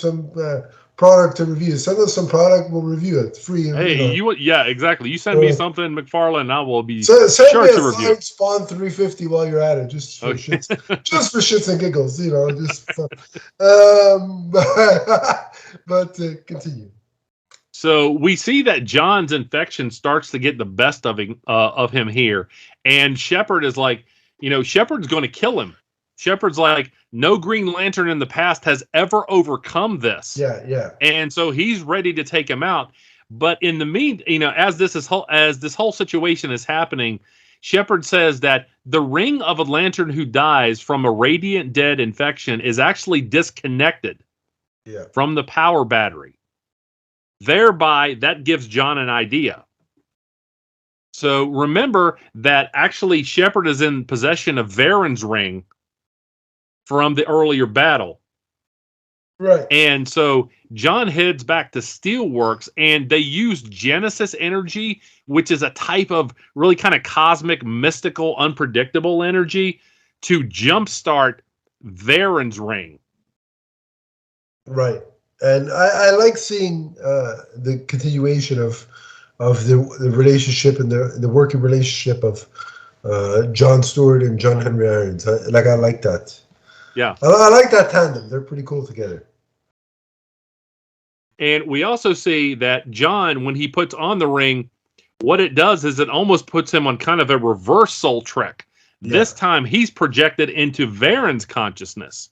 product to review? Send us some product, we'll review it. It's free. Hey, yeah, exactly. You send me something, McFarlane, and I will be sure to review it. Spawn 350 while you're at it, just for shits and giggles, just fun. But continue. So we see that John's infection starts to get the best of him here. And Shepard is like, Shepard's going to kill him. Shepard's like, no Green Lantern in the past has ever overcome this. Yeah. And so he's ready to take him out. But in the as this whole situation is happening, Shepard says that the ring of a Lantern who dies from a radiant dead infection is actually disconnected from the power battery. Thereby, that gives John an idea. So remember that actually Shepard is in possession of Varen's ring from the earlier battle. Right. And so John heads back to Steelworks, and they use Genesis energy, which is a type of really kind of cosmic, mystical, unpredictable energy, to jumpstart Varen's ring. Right. And I like seeing the continuation of of the relationship and the working relationship of John Stewart and John Henry Irons. I like that. Yeah. I like that tandem. They're pretty cool together. And we also see that John, when he puts on the ring, what it does is it almost puts him on kind of a reverse Soul Trek. Yeah. This time he's projected into Varen's consciousness.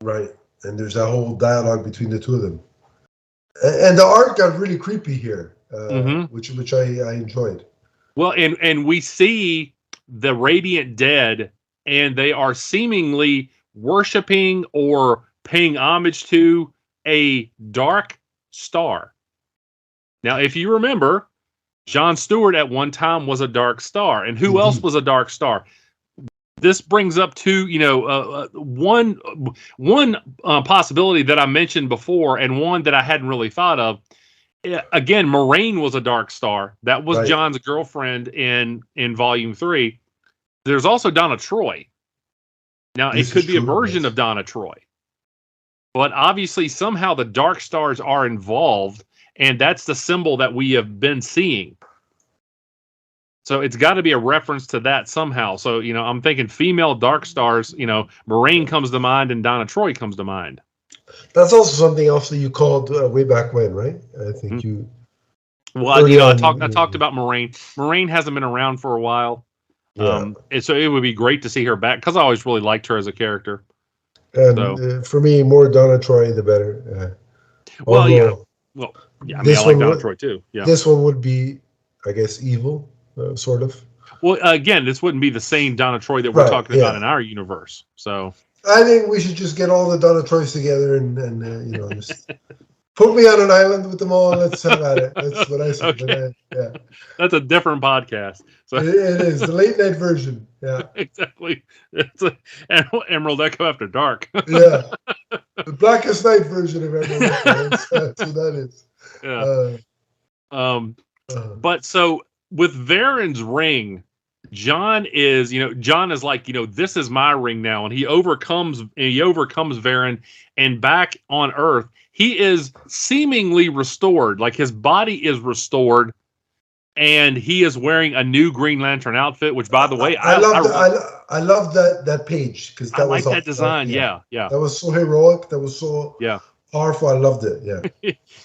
Right. And there's that whole dialogue between the two of them. And the art got really creepy here, which I enjoyed. Well, and we see the Radiant Dead, and they are seemingly worshiping or paying homage to a dark star. Now, if you remember, John Stewart at one time was a dark star. And who else was a dark star? This brings up two, one possibility that I mentioned before, and one that I hadn't really thought of. Again, Moraine was a dark star. That was right. John's girlfriend in Volume 3. There's also Donna Troy. Now, it could be a version of Donna Troy. But obviously, somehow the dark stars are involved, and that's the symbol that we have been seeing. So it's got to be a reference to that somehow. So, I'm thinking female dark stars, Moraine comes to mind and Donna Troy comes to mind. That's also something else that you called way back when, right? I think you. Well, I talked about Moraine. Moraine hasn't been around for a while. Yeah. And so it would be great to see her back because I always really liked her as a character. And for me, more Donna Troy, the better. I like Donna Troy too. Yeah. This one would be, I guess, evil. Sort of. Well, again, this wouldn't be the same Donna Troy that we're talking about in our universe. So I think we should just get all the Donna Troys together and just put me on an island with them all. And let's have at it. That's what I said. Okay. That's a different podcast. So it is the late night version. Yeah, exactly. It's Emerald Echo After Dark. Yeah, the Blackest Night version of Emerald Echo. That's what that is. Yeah. But so. With Varen's ring, John is like, this is my ring now, and he overcomes Varen, and back on Earth, he is seemingly restored, like his body is restored, and he is wearing a new Green Lantern outfit. Which, by the way, I love that page because I like that design. Yeah, that was so heroic. That was so powerful. I loved it. Yeah,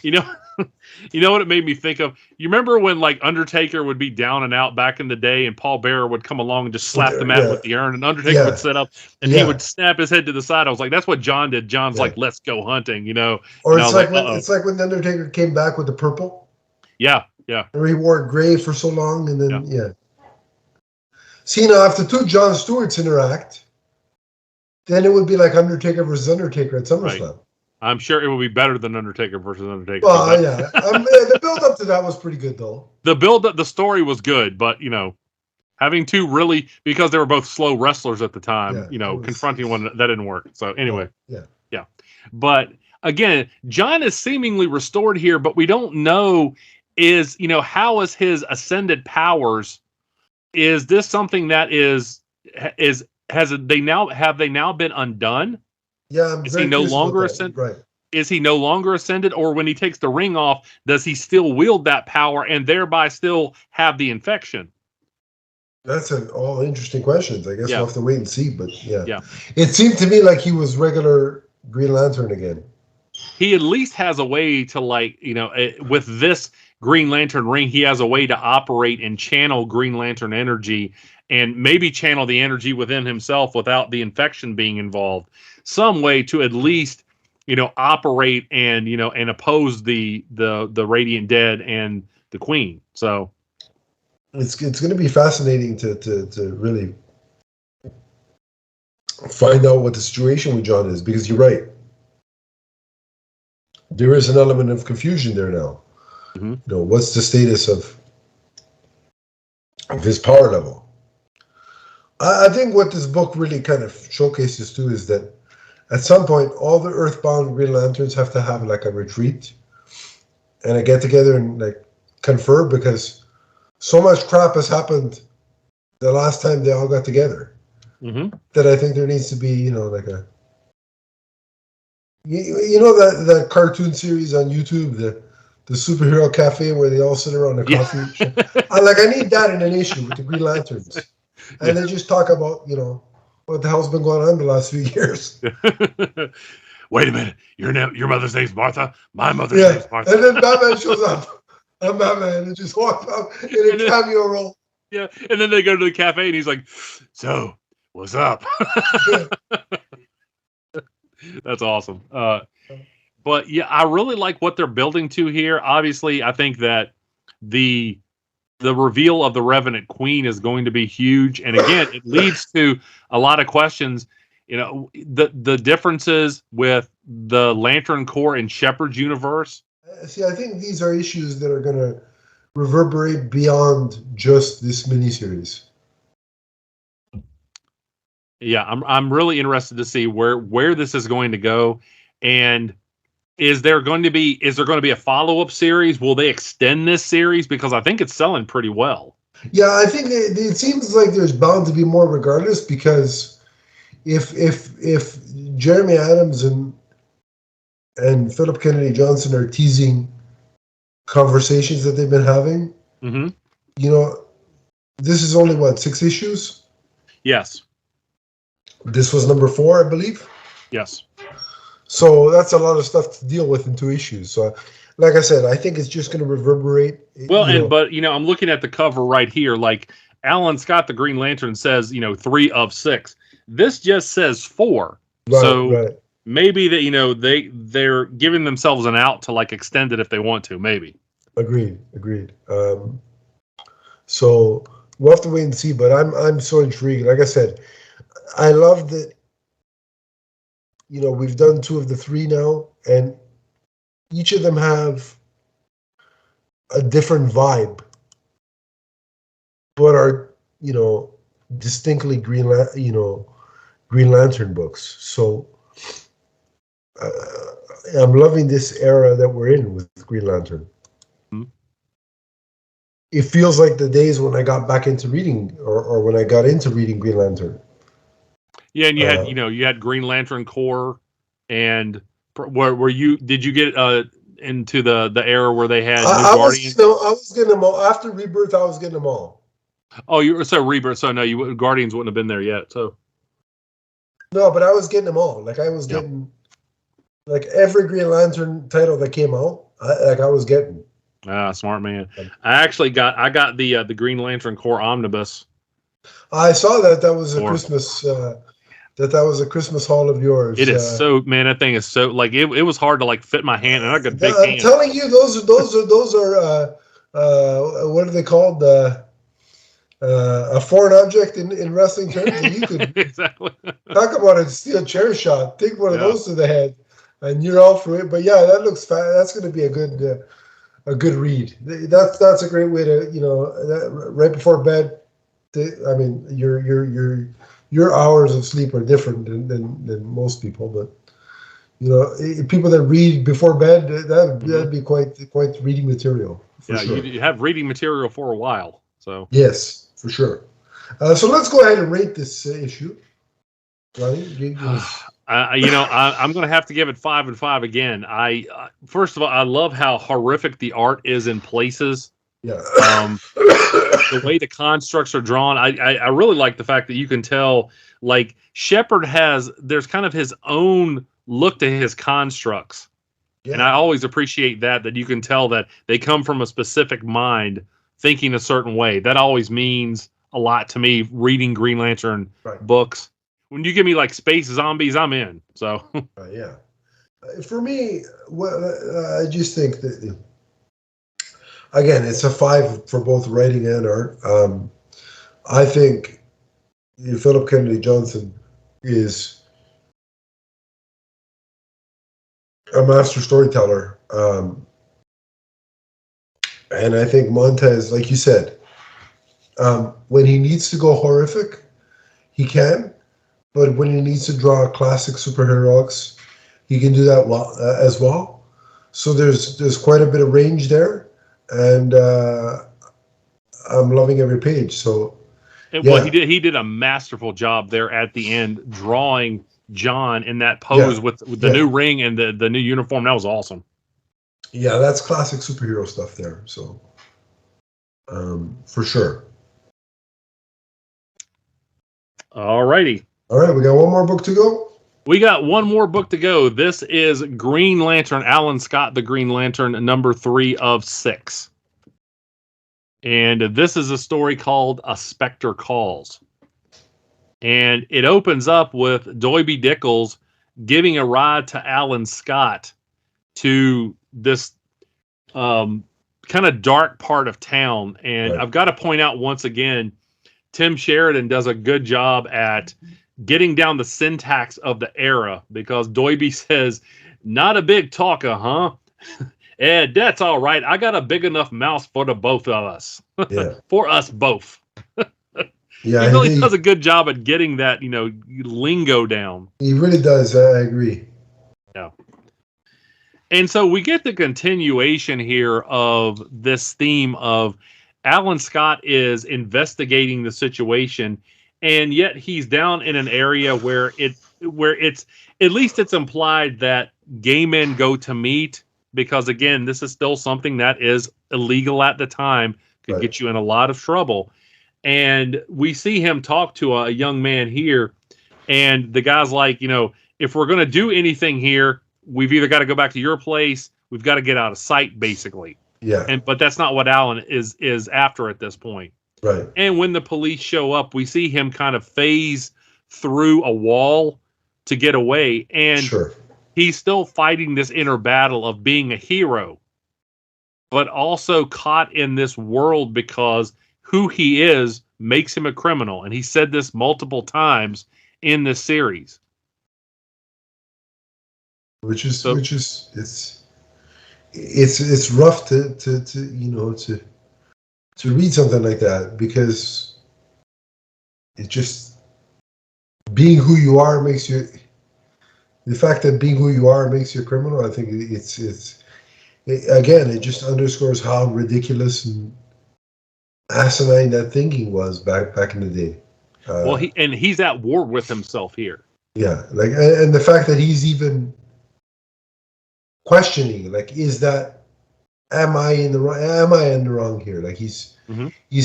You know what it made me think of? You remember when like Undertaker would be down and out back in the day, and Paul Bearer would come along and just slap the mat with the urn, and Undertaker would sit up and he would snap his head to the side. I was like, that's what John did. John's like, let's go hunting, Or it's like when the Undertaker came back with the purple. Yeah. Or he wore gray for so long, and then See, now if the two John Stewarts interact, then it would be like Undertaker versus Undertaker at SummerSlam. Right. I'm sure it will be better than Undertaker versus Undertaker. Well, the build-up to that was pretty good, though. The story was good, but, having two really, because they were both slow wrestlers at the time, confronting one, that didn't work. So, anyway. Yeah. But, again, John is seemingly restored here, but we don't know how is his ascended powers? Is this something that have they now been undone? Yeah, is he no longer ascended? Right. Is he no longer ascended, or when he takes the ring off, does he still wield that power and thereby still have the infection? That's all interesting questions. I guess we'll have to wait and see. But it seemed to me like he was regular Green Lantern again. He at least has a way to with this Green Lantern ring, he has a way to operate and channel Green Lantern energy, and maybe channel the energy within himself without the infection being involved. Some way to at least, operate and and oppose the Radiant Dead and the Queen. So it's going to be fascinating to really find out what the situation with John is, because you're right. There is an element of confusion there now. Mm-hmm. What's the status of his power level? I think what this book really kind of showcases too is that at some point, all the Earthbound Green Lanterns have to have like a retreat and a get together and like confer, because so much crap has happened the last time they all got together that I think there needs to be, like a, that cartoon series on YouTube, the superhero cafe where they all sit around the coffee. I need that in an issue with the Green Lanterns, and they just talk about what the hell's been going on the last few years. Wait a minute, your mother's name's Martha. My mother's name's Martha. And then Batman shows up. I'm Batman, and just walks up in a cameo role. Yeah, and then they go to the cafe, and he's like, "So, what's up?" That's awesome. But yeah, I really like what they're building to here. Obviously, I think that the reveal of the Revenant Queen is going to be huge, and again, it leads to a lot of questions. The differences with the Lantern Corps and Shepard's universe. See, I think these are issues that are going to reverberate beyond just this miniseries. Yeah, I'm really interested to see where this is going to go, and is there going to be a follow-up series? Will they extend this series, because I think it's selling pretty well? Yeah, I think it seems like there's bound to be more, regardless, because if Jeremy Adams and Philip Kennedy Johnson are teasing conversations that they've been having, this is only 6 issues? Yes. This was number 4, I believe. Yes. So that's a lot of stuff to deal with in 2 issues. So, like I said, I think it's just going to reverberate. Well, but I'm looking at the cover right here. Like Alan Scott, the Green Lantern, says 3 of 6. This just says 4. Right. Maybe that they're giving themselves an out to extend it if they want to. Maybe. Agreed. So we'll have to wait and see. But I'm so intrigued. Like I said, I love that. We've done 2 of the 3 now, and each of them have a different vibe, but are distinctly Green Lantern books. So I'm loving this era that we're in with Green Lantern. Mm-hmm. It feels like the days when I got back into reading, or when I got into reading Green Lantern. Yeah, and you had Green Lantern Corps, and did you get into the era where they had Guardians? I was getting them all after Rebirth. I was getting them all. Oh, you were so Rebirth. So no, Guardians wouldn't have been there yet. So no, but I was getting them all. I was getting every Green Lantern title that came out. I was getting. Smart man. I got the Green Lantern Corps omnibus. I saw that. That was a Christmas. That was a Christmas haul of yours. It is that thing is so it was hard to fit my hand, and I got big hands. I'm telling you, those are what are they called? A foreign object in wrestling terms. And you could exactly talk about a steel chair shot. Take one of those to the head, and you're all for it. But yeah, that looks that's going to be a good read. That's a great way to right before bed. Your hours of sleep are different than most people, but people that read before bed, that'd be quite reading material. Sure. You have reading material for a while. So yes, for sure. So let's go ahead and rate this issue. Ronnie, I'm going to have to give it 5 and 5 again. First of all, I love how horrific the art is in places. Yeah. The way the constructs are drawn, I really like the fact that you can tell, Shepard there's kind of his own look to his constructs. Yeah. And I always appreciate that you can tell that they come from a specific mind thinking a certain way. That always means a lot to me reading Green Lantern books. When you give me space zombies, I'm in. So yeah. For me, I just think that again, it's a 5 for both writing and art. I think Philip Kennedy Johnson is a master storyteller. And I think Montez, like you said, when he needs to go horrific, he can. But when he needs to draw classic superheroics, he can do that as well. So there's quite a bit of range there. And I'm loving every page. So, well, he did a masterful job there at the end, drawing John in that pose with the new ring and the new uniform. That was awesome. Yeah, that's classic superhero stuff there. So, for sure. All righty. All right, we got one more book to go. We got one more book to go. This is Green Lantern, Alan Scott, the Green Lantern, number 3 of 6. And this is a story called A Specter Calls. And it opens up with Doiby Dickles giving a ride to Alan Scott to this kind of dark part of town. And Right. I've got to point out once again, Tim Sheridan does a good job at getting down the syntax of the era, because Doiby says, "Not a big talker, huh? Ed, that's all right. I got a big enough mouth for the both of us." Yeah. For us both. Yeah, He really does a good job at getting that, lingo down. He really does. I agree. Yeah. And so we get the continuation here of this theme of Alan Scott is investigating the situation, and yet he's down in an area where it's at least it's implied that gay men go to meet, because again, this is still something that is illegal at the time, could get you in a lot of trouble. And we see him talk to a young man here, and the guy's like, if we're going to do anything here, we've either got to go back to your place, we've got to get out of sight, basically. Yeah. But that's not what Alan is after at this point. Right. And when the police show up, we see him kind of phase through a wall to get away. And Sure. He's still fighting this inner battle of being a hero, but also caught in this world because who he is makes him a criminal. And he said this multiple times in this series. Which is it's rough to read something like that, because it just, being who you are makes you, the fact that being who you are makes you a criminal. I think it just underscores how ridiculous and asinine that thinking was back in the day. He's at war with himself here. Yeah, and the fact that he's even questioning, am I in the wrong here? Like he's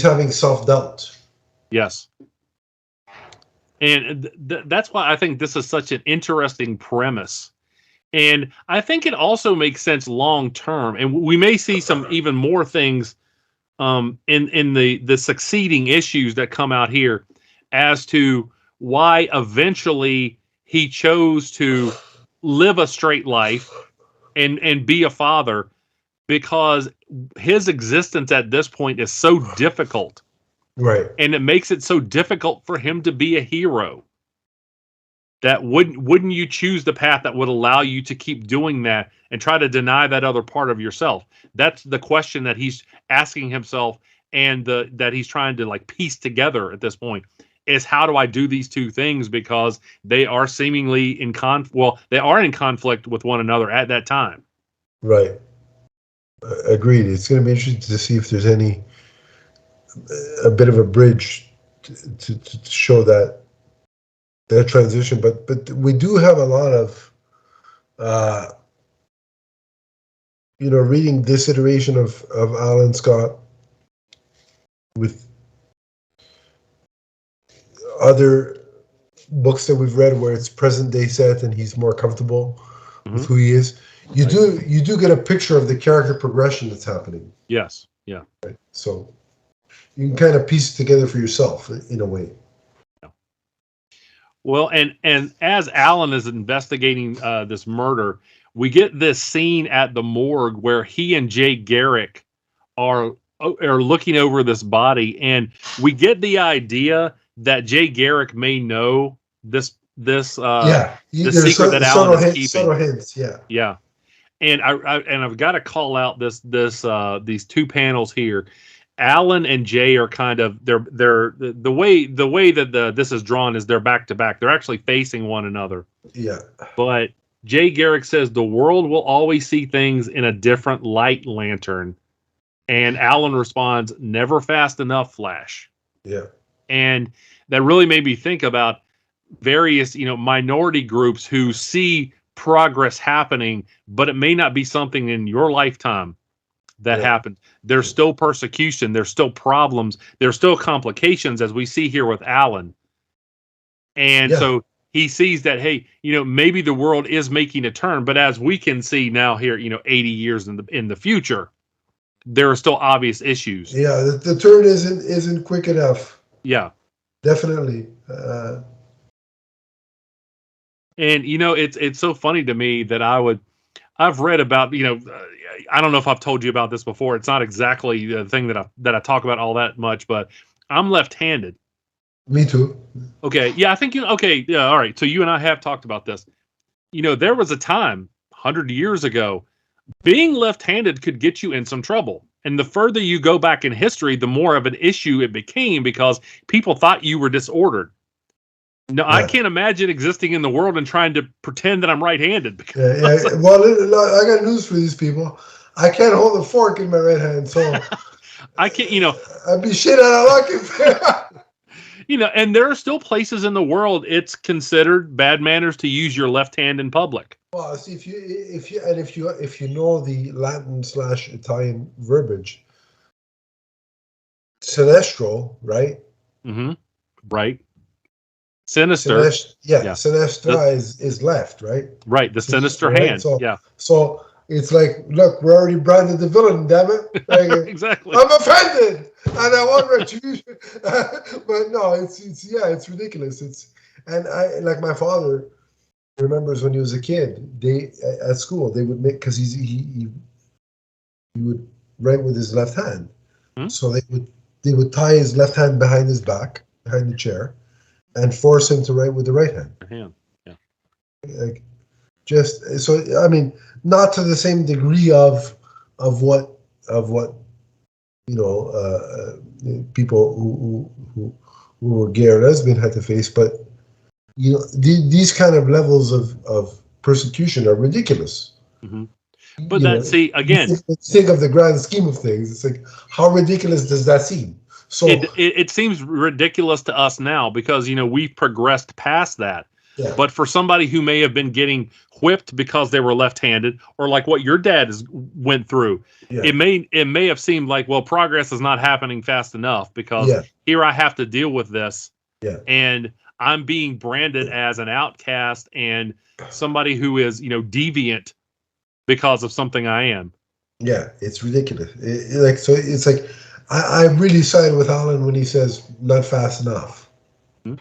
having self-doubt. Yes. And that's why I think this is such an interesting premise. And I think it also makes sense long term. And we may see some even more things in the succeeding issues that come out here as to why eventually he chose to live a straight life and be a father, because his existence at this point is so difficult. Right. And it makes it so difficult for him to be a hero. That wouldn't you choose the path that would allow you to keep doing that and try to deny that other part of yourself? That's the question that he's asking himself, and that he's trying to piece together at this point, is how do I do these two things, because they are seemingly in they are in conflict with one another at that time. Right. Agreed. It's going to be interesting to see if there's a bit of a bridge to show that transition, but we do have a lot of reading this iteration of Alan Scott with other books that we've read where it's present day set and he's more comfortable with who he is. You do get a picture of the character progression that's happening. Yes. Yeah. Right? So you can kind of piece it together for yourself in a way. Well, and as Alan is investigating this murder, we get this scene at the morgue where he and Jay Garrick are looking over this body, and we get the idea that Jay Garrick may know the secret that Alan is keeping. Subtle hints, yeah. And I've got to call out these two panels here. Alan and Jay are kind of they're the way that this is drawn is they're back to back. They're actually facing one another. Yeah. But Jay Garrick says the world will always see things in a different light, Lantern. And Alan responds, "Never fast enough, Flash." Yeah. And that really made me think about various, minority groups who see progress happening, but it may not be something in your lifetime that happened. There's still persecution. There's still problems. There's still complications, as we see here with Alan. And so he sees that, hey, maybe the world is making a turn, but as we can see now here, 80 years in the future, there are still obvious issues. Yeah, the turn isn't quick enough. Yeah, definitely. And it's so funny to me that I've read about, I don't know if I've told you about this before. It's not exactly the thing that I talk about all that much, but I'm left-handed. Me too. Okay. Yeah, I think okay. Yeah. All right. So you and I have talked about this. There was a time 100 years ago, being left-handed could get you in some trouble. And the further you go back in history, the more of an issue it became because people thought you were disordered. No, I can't imagine existing in the world and trying to pretend that I'm right-handed. Well, I got news for these people. I can't hold a fork in my right hand, so I can't. I'd be shit out of luck if. And there are still places in the world it's considered bad manners to use your left hand in public. Well, see, if you know the Latin/Italian verbiage, sinestro, right? Mm-hmm. Right. Sinister. Sinistra is left, right? Right, the sinister hand. So it's like, look, we're already branded the villain, damn it. Like, exactly. I'm offended, and I want retribution. But no, it's ridiculous. I like my father remembers when he was a kid. At school they would make because he would write with his left hand, so they would tie his left hand behind his back, behind the chair, and force him to write with the right hand. Like, just so I mean, not to the same degree of what people who were gay or lesbian had to face, but these kind of levels of persecution are ridiculous. Mm-hmm. But again, think of the grand scheme of things. It's like, how ridiculous does that seem? So it seems ridiculous to us now because we've progressed past that. Yeah. But for somebody who may have been getting whipped because they were left-handed, or like what your dad went through, it may have seemed like, well, progress is not happening fast enough because here I have to deal with this, and I'm being branded as an outcast and somebody who is deviant because of something I am. Yeah, it's ridiculous. It's like I really side with Alan when he says not fast enough. Mm-hmm.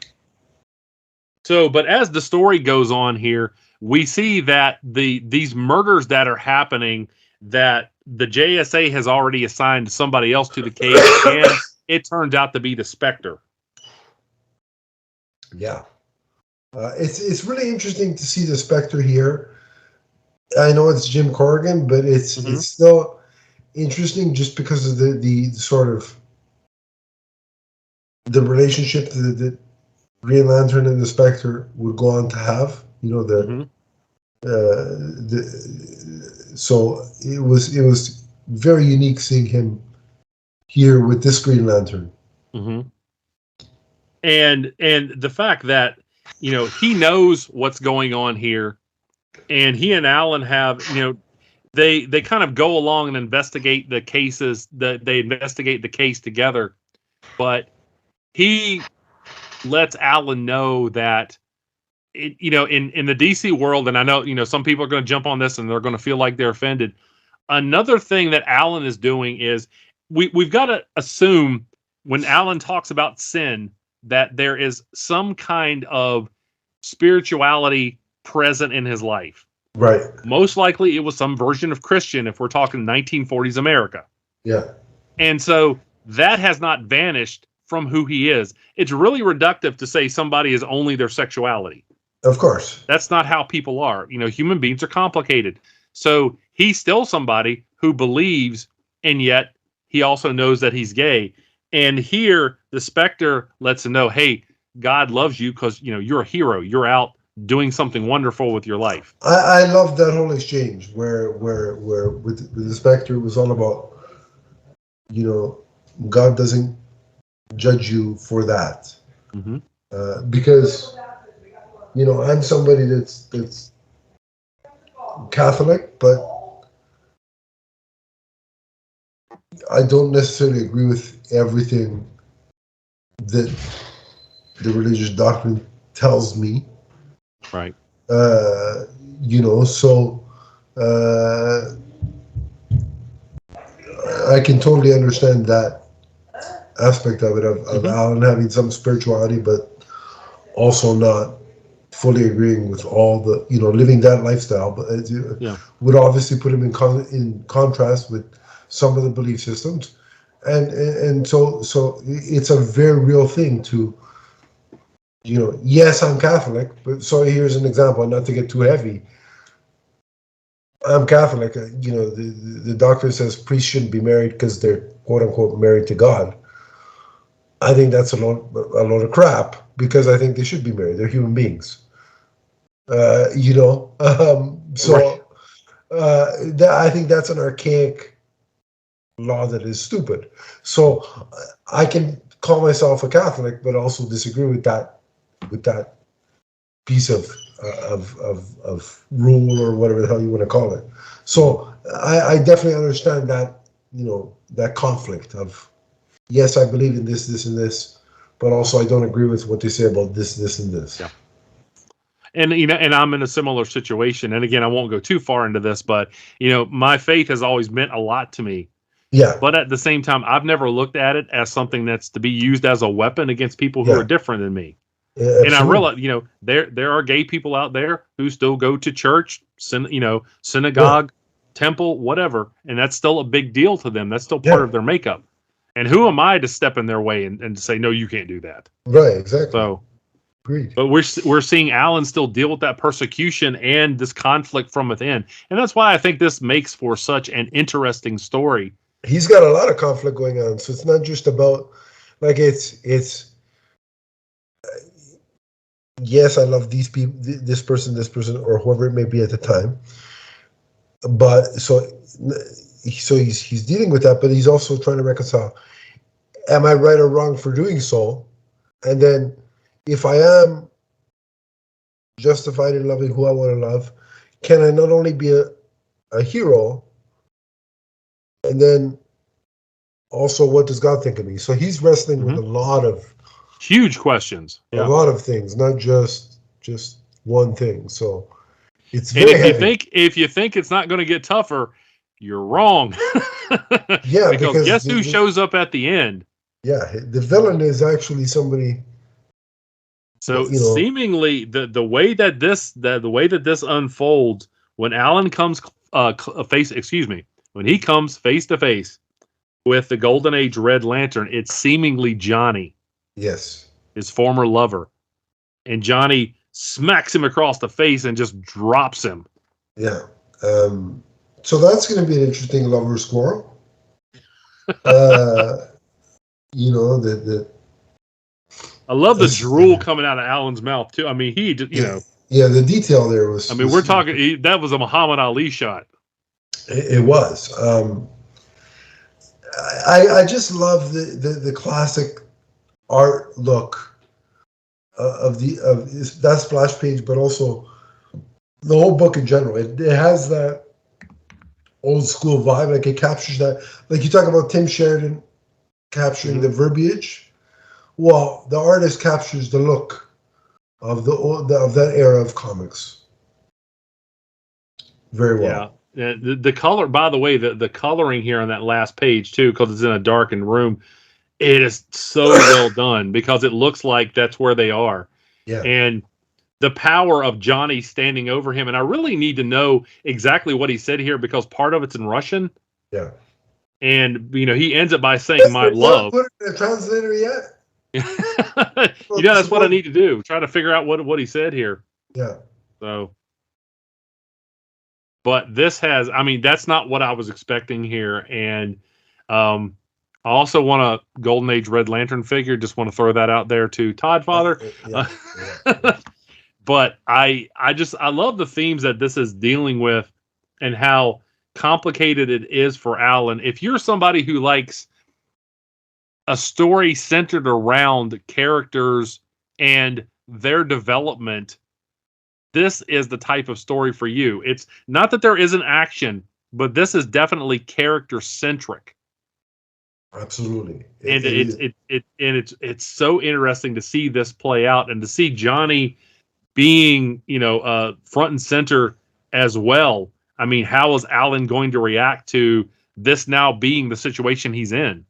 So, but as the story goes on here, we see that these murders that are happening, that the JSA has already assigned somebody else to the case, and it turns out to be the Specter. Yeah, it's really interesting to see the Specter here. I know it's Jim Corrigan, but it's still interesting just because of the sort of the relationship that Green Lantern and the Spectre would go on to have, so it was very unique seeing him here with this Green Lantern. Mm-hmm. And the fact that he knows what's going on here, and he and Alan have they kind of go along and investigate the cases, that they investigate the case together, but he lets Alan know that in the DC world, and I know some people are going to jump on this and they're going to feel like they're offended. Another thing that Alan is doing is we've got to assume when Alan talks about sin that there is some kind of spirituality present in his life. Right. Most likely it was some version of Christian if we're talking 1940s America. Yeah. And so that has not vanished from who he is. It's really reductive to say somebody is only their sexuality. Of course. That's not how people are. Human beings are complicated. So he's still somebody who believes, and yet he also knows that he's gay. And here the Spectre lets him know, hey, God loves you because, you're a hero. You're out doing something wonderful with your life. I love that whole exchange where with the Spectre it was all about, God doesn't judge you for that. Mm-hmm. Because I'm somebody that's Catholic, but I don't necessarily agree with everything that the religious doctrine tells me. Right. So I can totally understand that aspect of it, of Alan having some spirituality, but also not fully agreeing with all the, living that lifestyle. But would obviously put him in contrast with some of the belief systems. And so it's a very real thing to, yes, I'm Catholic, but so here's an example, not to get too heavy. I'm Catholic. The doctrine says priests shouldn't be married because they're quote unquote married to God. I think that's a load of crap, because I think they should be married. They're human beings. I think that's an archaic law that is stupid. So I can call myself a Catholic, but also disagree with that piece of rule, or whatever the hell you want to call it. So I definitely understand that, that conflict of, yes, I believe in this, this, and this, but also I don't agree with what they say about this, this, and this. Yeah. And and I'm in a similar situation. And again, I won't go too far into this, but my faith has always meant a lot to me. Yeah. But at the same time, I've never looked at it as something that's to be used as a weapon against people who are different than me. Yeah, and I realize, there are gay people out there who still go to church, synagogue, temple, whatever, and that's still a big deal to them. That's still part of their makeup. And who am I to step in their way and say, no, you can't do that? Right, exactly. So, agreed. But we're seeing Alan still deal with that persecution and this conflict from within, and that's why I think this makes for such an interesting story. He's got a lot of conflict going on, so it's not just about it's. Yes, I love these people, this person, or whoever it may be at the time. But so he's dealing with that, but he's also trying to reconcile: am I right or wrong for doing so? And then, if I am justified in loving who I want to love, can I not only be a hero, and then also, what does God think of me? So he's wrestling with a lot of huge questions, a lot of things, not just one thing. So it's very heavy. If you think it's not going to get tougher, you're wrong. Yeah, because guess who shows up at the end? Yeah, the villain is actually somebody. So seemingly, the way that this unfolds, when Alan comes when he comes face to face with the Golden Age Red Lantern, it's seemingly Johnny. Yes. His former lover. And Johnny smacks him across the face and just drops him. Yeah. So that's going to be an interesting lover squirrel. I love the drool coming out of Alan's mouth, too. I mean, Yeah, the detail there was... we're talking... that was a Muhammad Ali shot. It was. I just love the classic art look of that splash page, but also the whole book in general. It has that old school vibe. Like, it captures that. Like, you talk about Tim Sheridan capturing the verbiage. Well, the artist captures the look of that era of comics very well. Yeah, the color. By the way, the coloring here on that last page too, because it's in a darkened room. It is so well done because it looks like that's where they are. Yeah. And the power of Johnny standing over him. And I really need to know exactly what he said here because part of it's in Russian. Yeah. And, he ends up by saying, my love. Put it in a translator yet? That's what I need to do. Try to figure out what he said here. Yeah. So. But this has, that's not what I was expecting here. And, I also want a Golden Age Red Lantern figure. Just want to throw that out there to Todd Father. Yeah. But I love the themes that this is dealing with and how complicated it is for Alan. If you're somebody who likes a story centered around characters and their development, this is the type of story for you. It's not that there isn't action, but this is definitely character centric. Absolutely. And it's so interesting to see this play out and to see Johnny being, front and center as well. I mean, how is Alan going to react to this now being the situation he's in?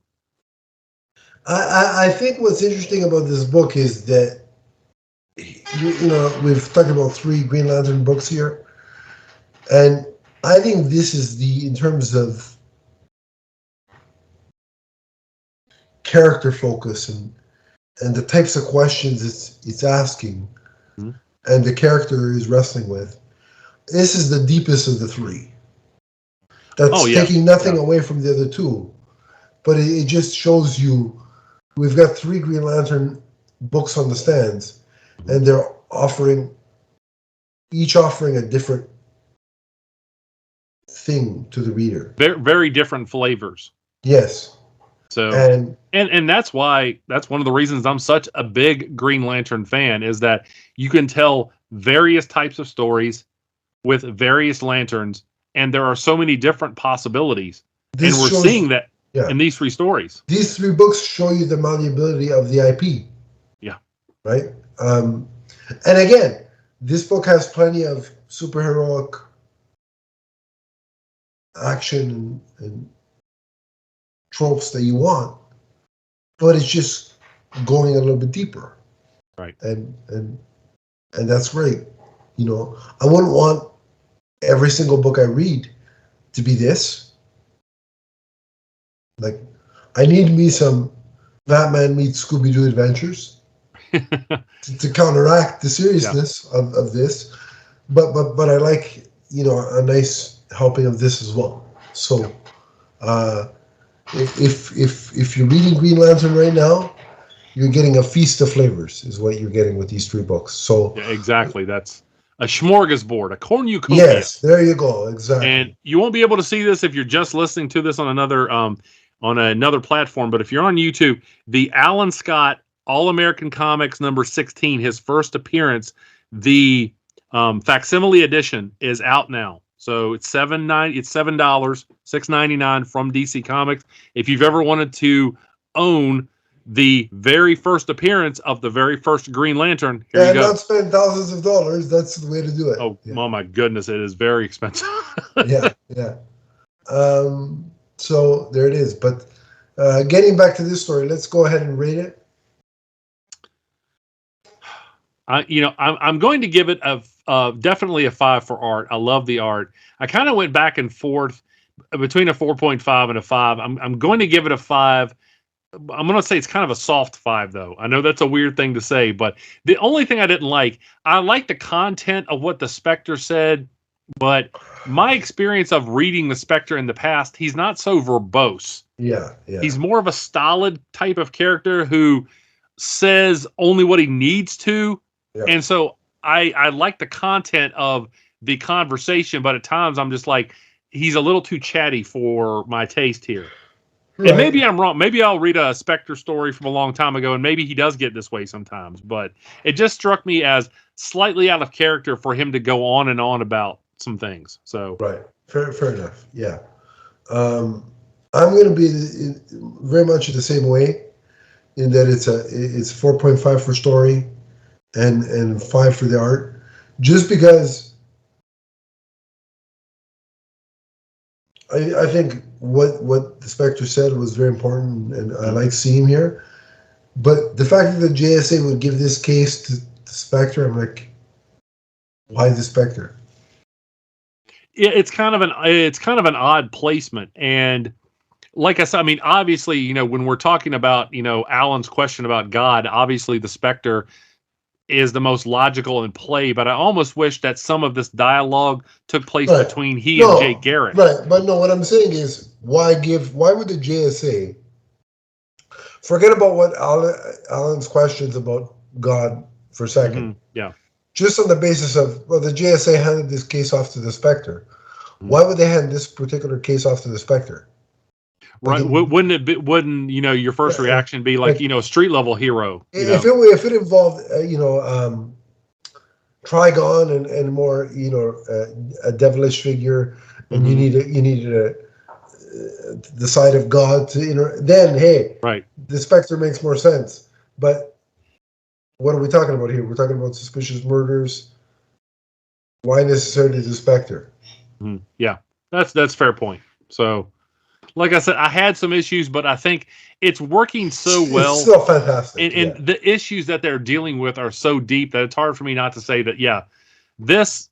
I think what's interesting about this book is that, we've talked about 3 Green Lantern books here. And I think this is in terms of character focus and the types of questions it's asking, mm-hmm. and the character is wrestling with. This is the deepest of the 3. That's taking nothing away from the other 2, but it just shows you we've got 3 Green Lantern books on the stands, and they're each offering a different thing to the reader. Very, very different flavors. Yes. So and that's one of the reasons I'm such a big Green Lantern fan, is that you can tell various types of stories with various lanterns, and there are so many different possibilities. And we're seeing that in these 3 stories. These 3 books show you the malleability of the IP. Yeah. Right? And again, this book has plenty of superheroic action and tropes that you want, but it's just going a little bit deeper. Right. And that's great. I wouldn't want every single book I read to be this. Like, I need me some Batman meets Scooby-Doo adventures to counteract the seriousness of this. But I like, a nice helping of this as well. So if you're reading Green Lantern right now, you're getting a feast of flavors is what you're getting with these 3 books. So exactly. That's a smorgasbord, a cornucopia. Yes, there you go. Exactly. And you won't be able to see this if you're just listening to this on another platform. But if you're on YouTube, the Alan Scott All-American Comics number 16, his first appearance, the facsimile edition is out now. So it's $7, $6.99 from DC Comics. If you've ever wanted to own the very first appearance of the very first Green Lantern, here you go. And not spend thousands of dollars. That's the way to do it. Oh my goodness, it is very expensive. Yeah. So there it is. But getting back to this story, let's go ahead and rate it. I'm going to give it definitely a 5 for art. I love the art. I kind of went back and forth between a 4.5 and a 5. I'm going to give it a 5. I'm going to say it's kind of a soft 5, though. I know that's a weird thing to say, but the only thing I didn't like, I like the content of what the Specter said, but my experience of reading the Specter in the past, he's not so verbose. Yeah. He's more of a stolid type of character who says only what he needs to. Yeah. And so I like the content of the conversation, but at times I'm just like, he's a little too chatty for my taste here. Right. And maybe I'm wrong. Maybe I'll read a Specter story from a long time ago, and maybe he does get this way sometimes. But it just struck me as slightly out of character for him to go on and on about some things. So right, fair enough. Yeah, I'm going to be very much the same way, in that it's 4.5 for story, and 5 for the art, just because I think what the Spectre said was very important, and I like seeing him here. But the fact that the JSA would give this case to the Spectre, I'm like, why the Spectre? It's kind of an odd placement, and like I said, I mean, obviously, when we're talking about Alan's question about God, obviously the Spectre is the most logical in play, but I almost wish that some of this dialogue took place between and Jay Garrick. Right, but no, what I'm saying is, why would the JSA forget about what Alan's questions about God for a second? Mm-hmm. Yeah. Just on the basis of, the JSA handed this case off to the Spectre. Mm-hmm. Why would they hand this particular case off to the Spectre? Right? Wouldn't your first reaction be like a street level hero? If it involved Trigon and more, a devilish figure, and you need the side of God to then hey, right. the Spectre makes more sense. But what are we talking about here? We're talking about suspicious murders. Why necessarily the Spectre? Yeah, that's fair point. So, like I said, I had some issues, but I think it's working so well. It's still fantastic. And the issues that they're dealing with are so deep that it's hard for me not to say that, yeah, this,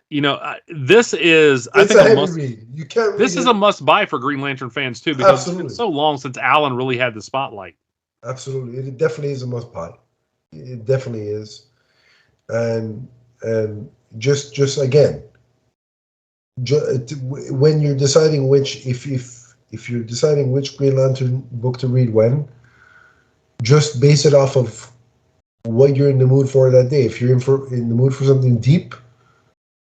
this is, I think, a must read. You can't. This is a must buy for Green Lantern fans too, because it's been so long since Alan really had the spotlight. Absolutely, it definitely is a must buy. It definitely is, and just again, when you're deciding if you're deciding which Green Lantern book to read when, just base it off of what you're in the mood for that day. If you're in the mood for something deep,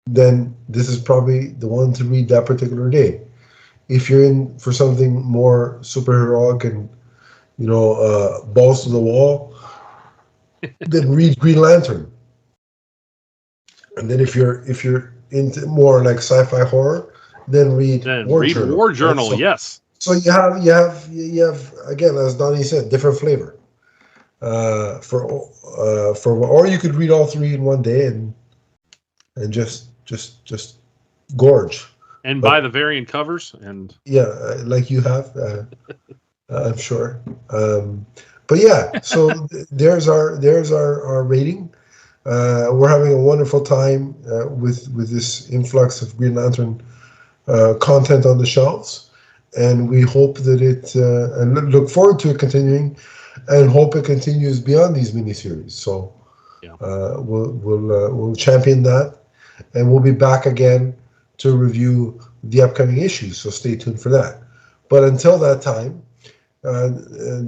then this is probably the one to read that particular day. If you're in for something more superheroic and balls to the wall, then read Green Lantern. And then if you're into more like sci-fi horror, then read War Journal. War Journal, right? Yes. So you have again, as Donnie said, different flavor. Or you could read all three in one day and just gorge. And buy the variant covers and like you have, I'm sure. But yeah, so there's our rating. We're having a wonderful time with this influx of Green Lantern content on the shelves, and we hope that and look forward to it continuing, and hope it continues beyond these miniseries. So we'll champion that, and we'll be back again to review the upcoming issues. So stay tuned for that. But until that time,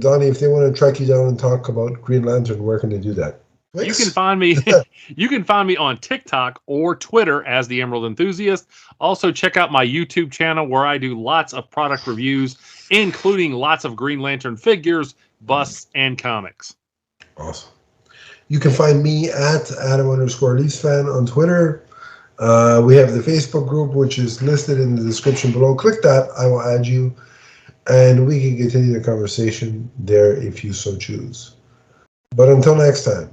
Donnie, if they want to track you down and talk about Green Lantern, where can they do that? You can find me. You can find me on TikTok or Twitter as the Emerald Enthusiast. Also, check out my YouTube channel where I do lots of product reviews, including lots of Green Lantern figures, busts, and comics. Awesome. You can find me at Adam_LeafsFan on Twitter. We have the Facebook group, which is listed in the description below. Click that. I will add you, and we can continue the conversation there if you so choose. But until next time,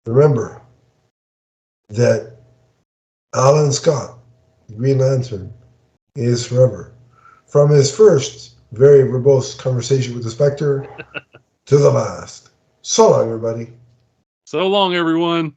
remember that Alan Scott, Green Lantern, is forever. From his first very verbose conversation with the Spectre to the last. So long, everybody. So long, everyone.